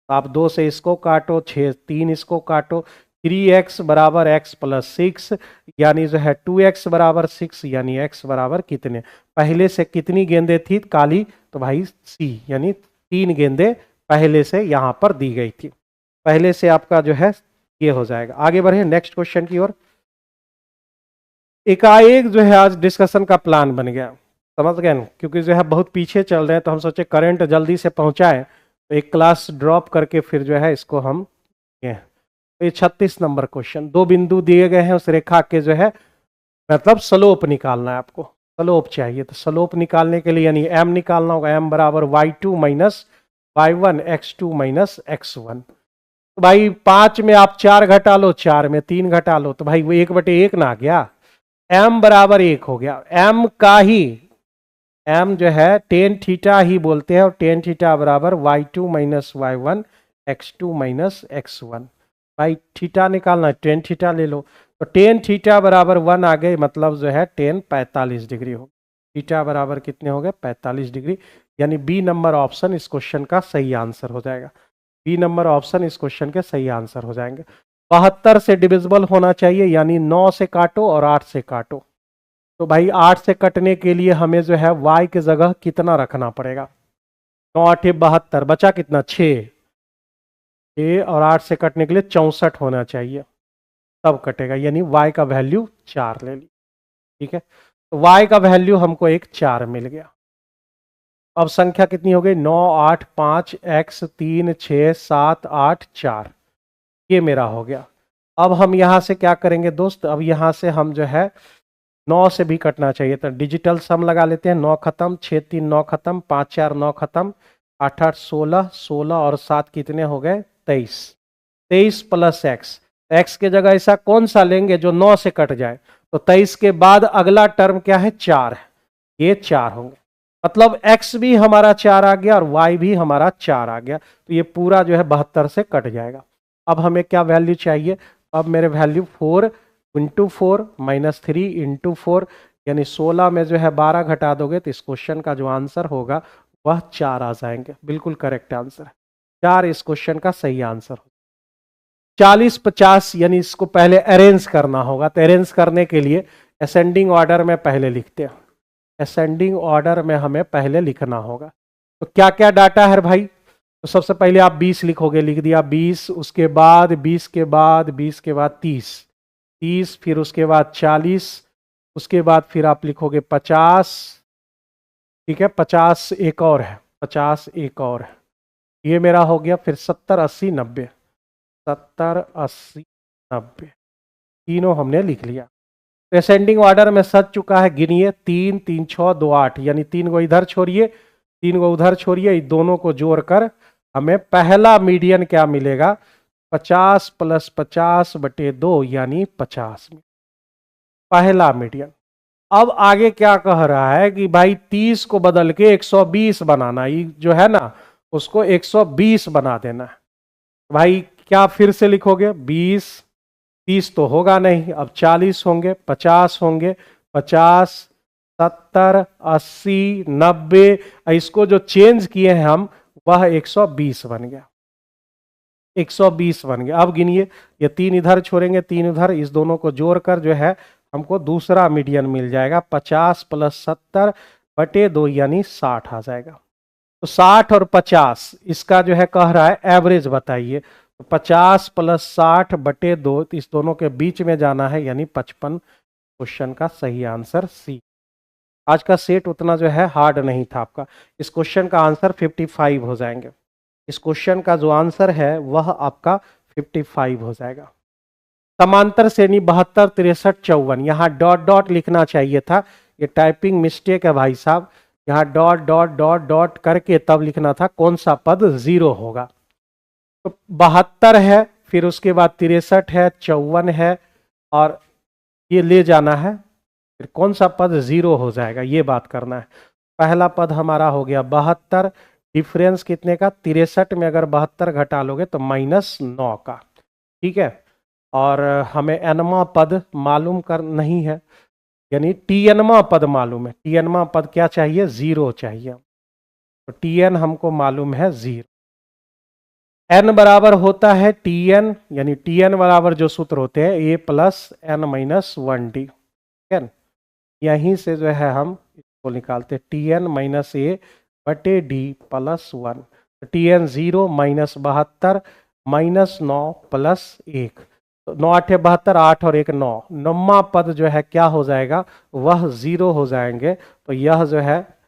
आप 2 से इसको काटो, 6 3 इसको काटो, 3x बराबर x + 6 यानी जो है 2x बराबर 6 यानी x बराबर कितने, पहले से कितनी गेंदें थी काली, तो भाई C यानी 3 गेंदें पहले से यहां पर दी गई थी, पहले से आपका जो है ये हो जाएगा। आगे बढ़े नेक्स्ट क्वेश्चन की ओर। एकाएक जो है आज डिस्कशन का प्लान बन गया, समझ गए न? क्योंकि जो है बहुत पीछे चल रहे हैं तो हम सोचे करंट जल्दी से पहुंचाए, तो एक क्लास ड्रॉप करके फिर जो है इसको हम ये 36 नंबर क्वेश्चन, 2 बिंदु दिए गए हैं, उस रेखा के जो है मतलब स्लोप निकालना है आपको, स्लोप चाहिए। तो स्लोप निकालने के लिए यानी m निकालना होगा, m बराबर y2 - y1 x2 - x1। तो भाई 5 में आप 4 घटा लो, 4 में 3 घटा लो, तो भाई वो 1/1 ना आ गया, m बराबर 1 हो गया। m का ही m जो है tan थीटा ही बोलते हैं, और tan थीटा बराबर y2 - y1 x2 - x1। भाई थीटा निकालना, tan थीटा ले लो, तो tan थीटा बराबर 1 आ गए, मतलब जो है tan 45 डिग्री हो, थीटा बराबर कितने हो गए 45 डिग्री, यानी बी नंबर ऑप्शन इस क्वेश्चन का सही आंसर हो जाएगा। बी नंबर ऑप्शन इस क्वेश्चन के सही आंसर हो जाएंगे। 72 से डिविजिबल होना चाहिए, यानी 9 से काटो और 8 से काटो। तो भाई 8 से कटने के लिए हमें जो है y की जगह कितना रखना पड़ेगा, 9 8 72, बचा कितना 6 और 8 से कटने के लिए 64 होना चाहिए, तब कटेगा, यानी y का वैल्यू 4 ले ली। ठीक है, तो y का वैल्यू हमको एक 4 मिल गया। अब संख्या कितनी हो गई 9 8 5 x 3 6 7 8 4, ये मेरा हो गया। अब हम यहां से क्या करेंगे दोस्त, अब यहां से हम जो है 9 से भी कटना चाहिए, तो डिजिटल सम लगा लेते हैं, 9 खत्म, 6 3 9 खत्म, 5 4 9 खत्म, 8 8 16, 16 और 7 कितने हो गए 23, 23 + x, x के जगह ऐसा कौन सा लेंगे जो 9 से कट जाए, तो 23 के बाद अगला टर्म क्या है 4 है, ये 4 होंगे, मतलब x भी हमारा 4 आ गया और y भी हमारा 4 आ गया, तो ये पूरा जो है 72 से कट जाएगा। अब हमें क्या वैल्यू चाहिए, अब मेरे वैल्यू 4 × 4 - 3 × 4, यानी 16 में जो है 12 घटा दोगे तो इस क्वेश्चन का जो आंसर होगा वह 4 आ जाएंगे, बिल्कुल करेक्ट आंसर, 4 इस क्वेश्चन का सही आंसर हो। 40 50 यानी इसको पहले अरेंज करना होगा, तो अरेंज करने के लिए असेंडिंग ऑर्डर में पहले लिखते हैं, असेंडिंग ऑर्डर में हमें पहले लिखना होगा। तो क्या क्या डाटा है भाई, तो सबसे पहले आप 20 लिखोगे, लिख दिया 20, उसके बाद 20 के बाद 20 के बाद 30, 30 फिर उसके बाद 40, उसके बाद फिर आप लिखोगे 50, ठीक है 50 एक और है, 50 एक और है, ये मेरा हो गया, फिर 70 80 90, 70 80 90 तीनों हमने लिख लिया। तो असेंडिंग ऑर्डर में सज चुका है, गिनिए 3 3 6 2 8, यानी 3 को इधर छोड़िए 3 को उधर छोड़िए, दोनों को जोड़कर हमें पहला मीडियन क्या मिलेगा 50 + 50/2 यानी 50, पहला मीडियन। अब आगे क्या कह रहा है कि भाई 30 को बदल के 120 बनाना, ये जो है ना उसको 120 बना देना है। भाई क्या फिर से लिखोगे 20, 30 तो होगा नहीं, अब 40 होंगे, 50 होंगे, 50 70 80 90, इसको जो चेंज किए हैं हम वह 120 बन गया, 120 बन गया। अब गिनिए, ये 3 इधर छोड़ेंगे 3 उधर, इस दोनों को जोड़कर जो है हमको दूसरा मीडियन मिल जाएगा, 50 + 70/2 यानी 60 आ जाएगा। तो 60 और 50 इसका जो है कह रहा है एवरेज बताइए, तो 50 + 60/2, तो इस दोनों के बीच में जाना है, यानी 55, क्वेश्चन का सही आंसर सी। आज का सेट उतना जो है हार्ड नहीं था आपका, इस क्वेश्चन का आंसर 55 हो जाएंगे, इस क्वेश्चन का जो आंसर है वह आपका 55 हो जाएगा। समांतर श्रेणी 72, 63, 54, यहाँ डॉट डॉट लिखना चाहिए था, ये टाइपिंग मिस्टेक है भाई साहब, यहाँ डॉट डॉट डॉट डॉट करके तब लिखना था कौन सा पद 0 होगा। तो 72 है, फिर उसके बाद 63 है, 54 है, और ये ले जाना है, फिर कौन सा पद 0 हो जाएगा ये बात करना है। पहला पद हमारा हो गया 72, डिफरेंस कितने का, 63 में अगर 72 घटा लोगे तो -9 का, ठीक है। और हमें एनवा पद मालूम कर नहीं है, यानी टी एनवा पद मालूम है, टी एनवा पद क्या चाहिए, 0 चाहिए, तो टी एन हमको मालूम है 0। एन बराबर होता है टी एन, यानी टी एन बराबर जो सूत्र होते हैं ए प्लस एन माइनस 1 डी, ठीक है। यहीं से जो है हम इसको निकालते हैं, टी एन माइनस ए बटे D plus 1, T N 0 -72 -9 plus 1, तो 9 8 72, 8 और 1 9, नौवां पद जो है क्या हो जाएगा, वह 0 हो जाएंगे, तो यह जो है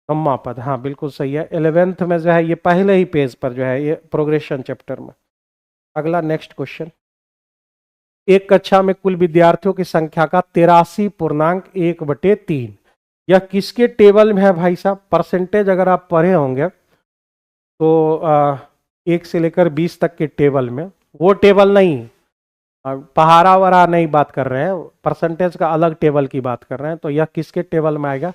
नौवां पद, हाँ बिल्कुल सही है। 11th में जो है ये पहले ही पेज पर जो है ये प्रोग्रेशन चैप्टर में। अगला नेक्स्ट क्वेश्चन, एक कक्षा में कुल विद्यार्थियों की संख्या का 83.1/3, यह किसके टेबल में है भाई साहब। परसेंटेज अगर आप पढ़े होंगे तो 1 से लेकर 20 तक के टेबल में, वो टेबल नहीं, पहाड़ा वरा नहीं बात कर रहे हैं, परसेंटेज का अलग टेबल की बात कर रहे हैं, तो यह किसके टेबल में आएगा,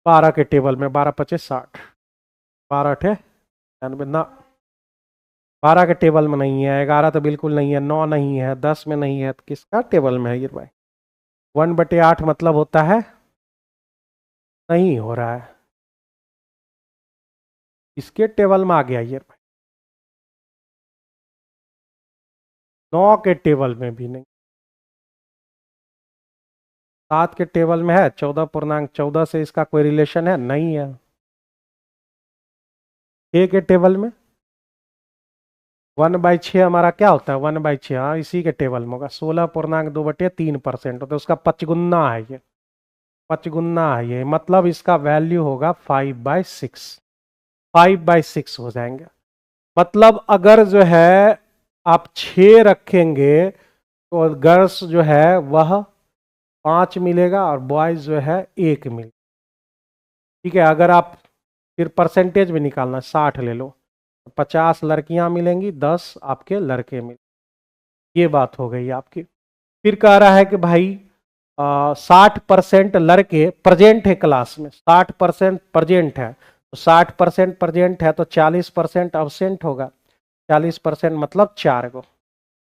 12 के टेबल में, 12 25 60, 12 8 96 ना, 12 के टेबल में नहीं है, 11 तो बिल्कुल नहीं है, 9 नहीं है, 10 में नहीं है, तो किसका टेबल में है ये भाई, 1/8 मतलब होता है, नहीं हो रहा है, इसके टेबल में आ गया ये भाई, 9 के टेबल में भी नहीं, 7 के टेबल में है, 14.14 से इसका कोई रिलेशन है, नहीं है। 6 के टेबल में 1/6 हमारा क्या होता है, 1/6, हाँ इसी के टेबल में होगा, 16.2/3% होता है, उसका 55 है ये, 55 है ये, मतलब इसका वैल्यू होगा 5/6, 5/6 हो जाएंगे। मतलब अगर जो है आप 6 रखेंगे तो गर्ल्स जो है वह 5 मिलेगा और बॉयज जो है 1 मिलेगा, ठीक है। अगर आप फिर परसेंटेज भी निकालना, 60 ले लो, 50 लड़कियां मिलेंगी, 10 आपके लड़के मिलेंगे, ये बात हो गई आपकी। फिर कह रहा है कि भाई 60% लड़के प्रेजेंट है क्लास में, 60% प्रेजेंट है, तो 60% प्रेजेंट है तो 40% अब्सेंट होगा, 40% मतलब 4 गो,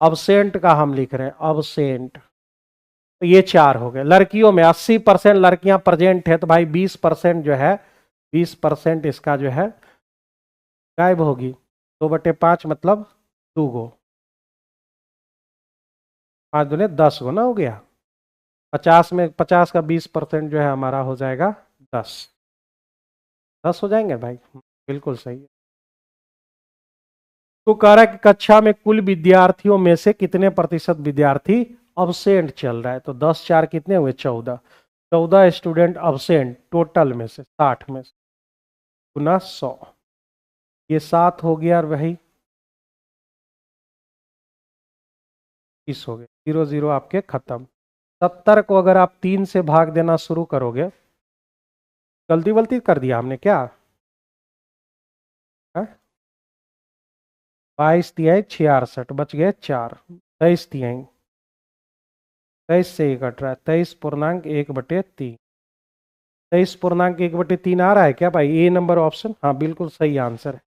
अब्सेंट का हम लिख रहे हैं अब्सेंट, तो ये 4 हो गए। लड़कियों में 80% लड़कियां प्रेजेंट है, तो भाई 20% जो है, 20% इसका जो है गायब होगी, 2/5 मतलब 2 गो, 5 दूने 10 गो ना हो गया, 50 में 50 का 20% जो है हमारा हो जाएगा 10, 10 हो जाएंगे भाई, बिल्कुल सही है। तो कह रहा है कि कक्षा में कुल विद्यार्थियों में से कितने प्रतिशत विद्यार्थी अब्सेंट चल रहा है, तो 10 4 कितने हुए, 14, 14 स्टूडेंट अब्सेंट टोटल में से, 60 में से, गुना 100, ये 7 हो गया, और वही 30 हो गए, 0 0 आपके खत्म। 70 को अगर आप 3 से भाग देना शुरू करोगे, गलती वलती कर दिया हमने क्या, 22 तिहाई 66, बच गए 4, 23 तिहाई, 23 से ही कट रहा है, 23.1/3, 23.1/3 आ रहा है क्या भाई, ए नंबर ऑप्शन, हाँ बिल्कुल सही आंसर है,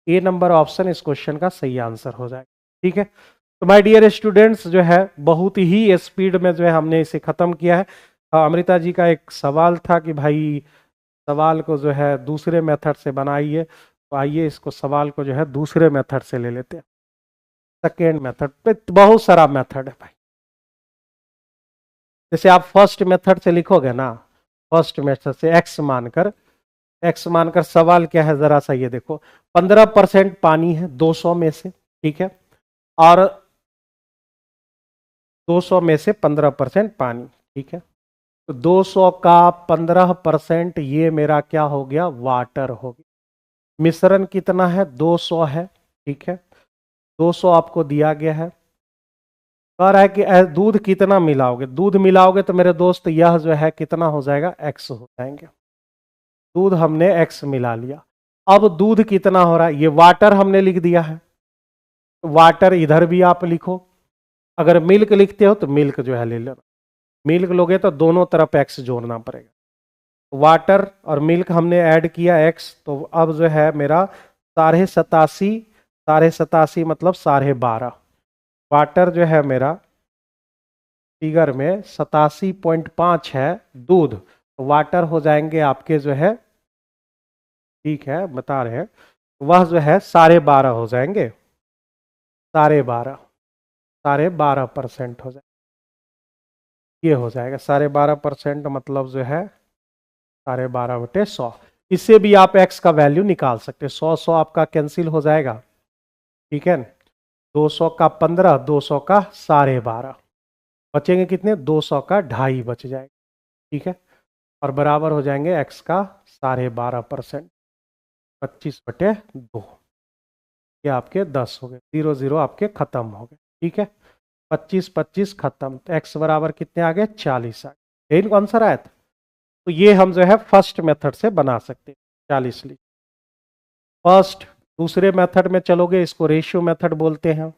ए नंबर ऑप्शन इस क्वेश्चन का सही आंसर हो जाएगा, ठीक है। तो माय डियर स्टूडेंट्स जो है बहुत ही स्पीड में जो है हमने इसे खत्म किया है। अमृता जी का एक सवाल था कि भाई सवाल को जो है दूसरे मेथड से बनाइए, तो आइए इसको सवाल को जो है दूसरे मेथड से ले लेते हैं। सेकेंड मेथड पे बहुत सारा मेथड है भाई, जैसे आप फर्स्ट मेथड से लिखोगे ना, फर्स्ट मेथड से एक्स मानकर सवाल क्या है जरा सा ये देखो, 15% पानी है 200 में से, ठीक है, और 200 में से 15% पानी, ठीक है, तो 200 का 15% ये मेरा क्या हो गया, वाटर हो गया। मिश्रण कितना है, 200 है, ठीक है, 200 आपको दिया गया है। कह रहा है कि दूध कितना मिलाओगे, दूध मिलाओगे तो मेरे दोस्त यह जो है कितना हो जाएगा, x हो जाएंगे। दूध हमने x मिला लिया। अब दूध कितना हो रहा है, ये वाटर हमने लिख दिया है, वाटर इधर भी आप लिखो। अगर मिल्क लिखते हो तो मिल्क जो है ले लेना, मिल्क लोगे तो दोनों तरफ x जोड़ना पड़ेगा। वाटर और मिल्क हमने ऐड किया x, तो अब जो है मेरा 87.5 मतलब 12.5। वाटर जो है मेरा फिगर में 87.5 है, दूध तो वाटर हो जाएंगे आपके जो है, ठीक है बता रहे हैं, वह जो है 12.5 हो जाएंगे, 12.5% हो जाएगा। ये हो जाएगा 12.5% मतलब जो है 12.5/100। इससे भी आप x का वैल्यू निकाल सकते हैं। 100 आपका कैंसिल हो जाएगा, ठीक है। 200 का 15, 200 का 12.5, बचेंगे कितने, 200 का 2.5 बच जाएगा, ठीक है। और बराबर हो जाएंगे x का 12.5%, 25/2। ये आपके 10 हो गए, 0 0 आपके खत्म हो गए, ठीक है। 25 25 खत्म, तो x बराबर कितने आ गए, 40 आ गए। इनको आंसर आया था। तो ये हम जो है फर्स्ट मेथड से बना सकते हैं, 40 ली फर्स्ट। दूसरे मेथड में चलोगे, इसको रेशियो मेथड बोलते हैं।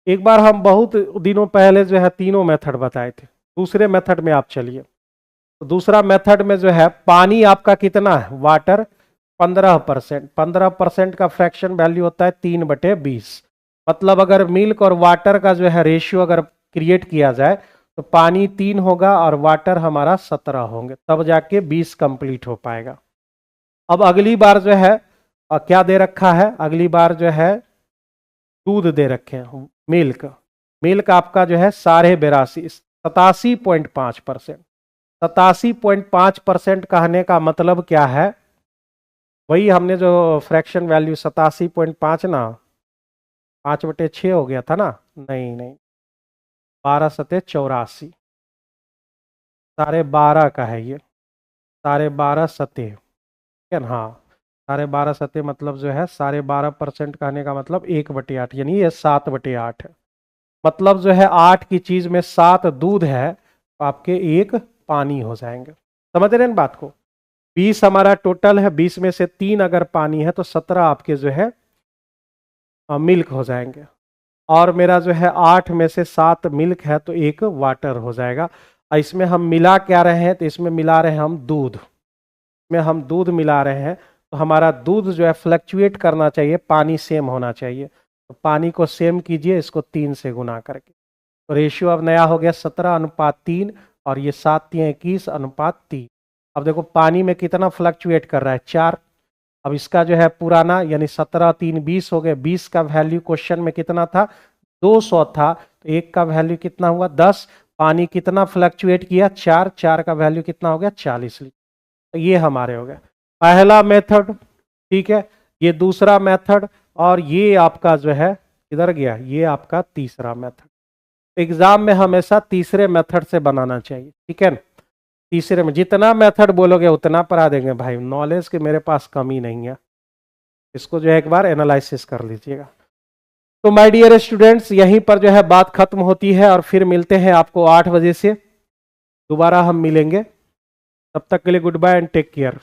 एक बार हम बहुत दिनों पहले जो है तीनों मेथड बताए थे, दूसरे मेथड में आप चलिए। तो दूसरा मेथड में जो है पानी आपका कितना है, वाटर 15%, 15% का फ्रैक्शन वैल्यू होता है 3/20। मतलब अगर मिल्क और वाटर का जो है रेशियो अगर क्रिएट किया जाए तो पानी 3 होगा और वाटर हमारा 17 होंगे, तब जाके 20 कंप्लीट हो पाएगा। अब अगली बार जो है क्या दे रखा है, अगली बार जो है दूध दे रखे हैं, मिल्क। मिल्क आपका जो है 82.5, 87.5%। 87.5% कहने का मतलब क्या है, वही हमने जो फ्रैक्शन वैल्यू 87.5 ना, 5/6 हो गया था ना, नहीं नहीं 12 सते 84, 12.5 का है ये, 12.5 सते, ठीक है ना। हाँ 12.5 सते मतलब जो है 12.5% कहने का मतलब 1/8, यानी ये 7/8 है। मतलब जो है 8 की चीज में 7 दूध है, तो आपके 1 पानी हो जाएंगे। समझ रहे हैं बात को। 20 हमारा टोटल है, 20 में से 3 अगर पानी है तो 17 आपके जो है मिल्क हो जाएंगे। और मेरा जो है 8 में से 7 मिल्क है तो 1 वाटर हो जाएगा। इसमें हम मिला क्या रहे हैं, तो इसमें मिला रहे हैं हम दूध, में हम दूध मिला रहे हैं, तो हमारा दूध जो है फ्लक्चुएट करना चाहिए, पानी सेम होना चाहिए। तो पानी को सेम कीजिए, इसको 3 से गुना करके, तो रेशियो अब नया हो गया 17:3, और ये 7×3=21:3। अब देखो पानी में कितना फ्लक्चुएट कर रहा है, 4। अब इसका जो है पुराना यानी 17×3=20 हो गए। 20 का वैल्यू क्वेश्चन में कितना था, 200 था, तो 1 का वैल्यू कितना हुआ, 10। पानी कितना फ्लक्चुएट किया, 4, 4 का वैल्यू कितना हो गया, 40 लीटर। तो ये हमारे हो गए पहला मेथड, ठीक है। ये दूसरा मेथड, और ये आपका जो है किधर गया, ये आपका तीसरा मेथड। एग्जाम में हमेशा तीसरे मेथड से बनाना चाहिए, ठीक है ना। तीसरे में जितना मेथड बोलोगे उतना पढ़ा देंगे भाई, नॉलेज के मेरे पास कमी नहीं है। इसको जो है एक बार एनालिसिस कर लीजिएगा। तो माय डियर स्टूडेंट्स, यहीं पर जो है बात खत्म होती है, और फिर मिलते हैं आपको 8 बजे से, दोबारा हम मिलेंगे। तब तक के लिए good bye and take care.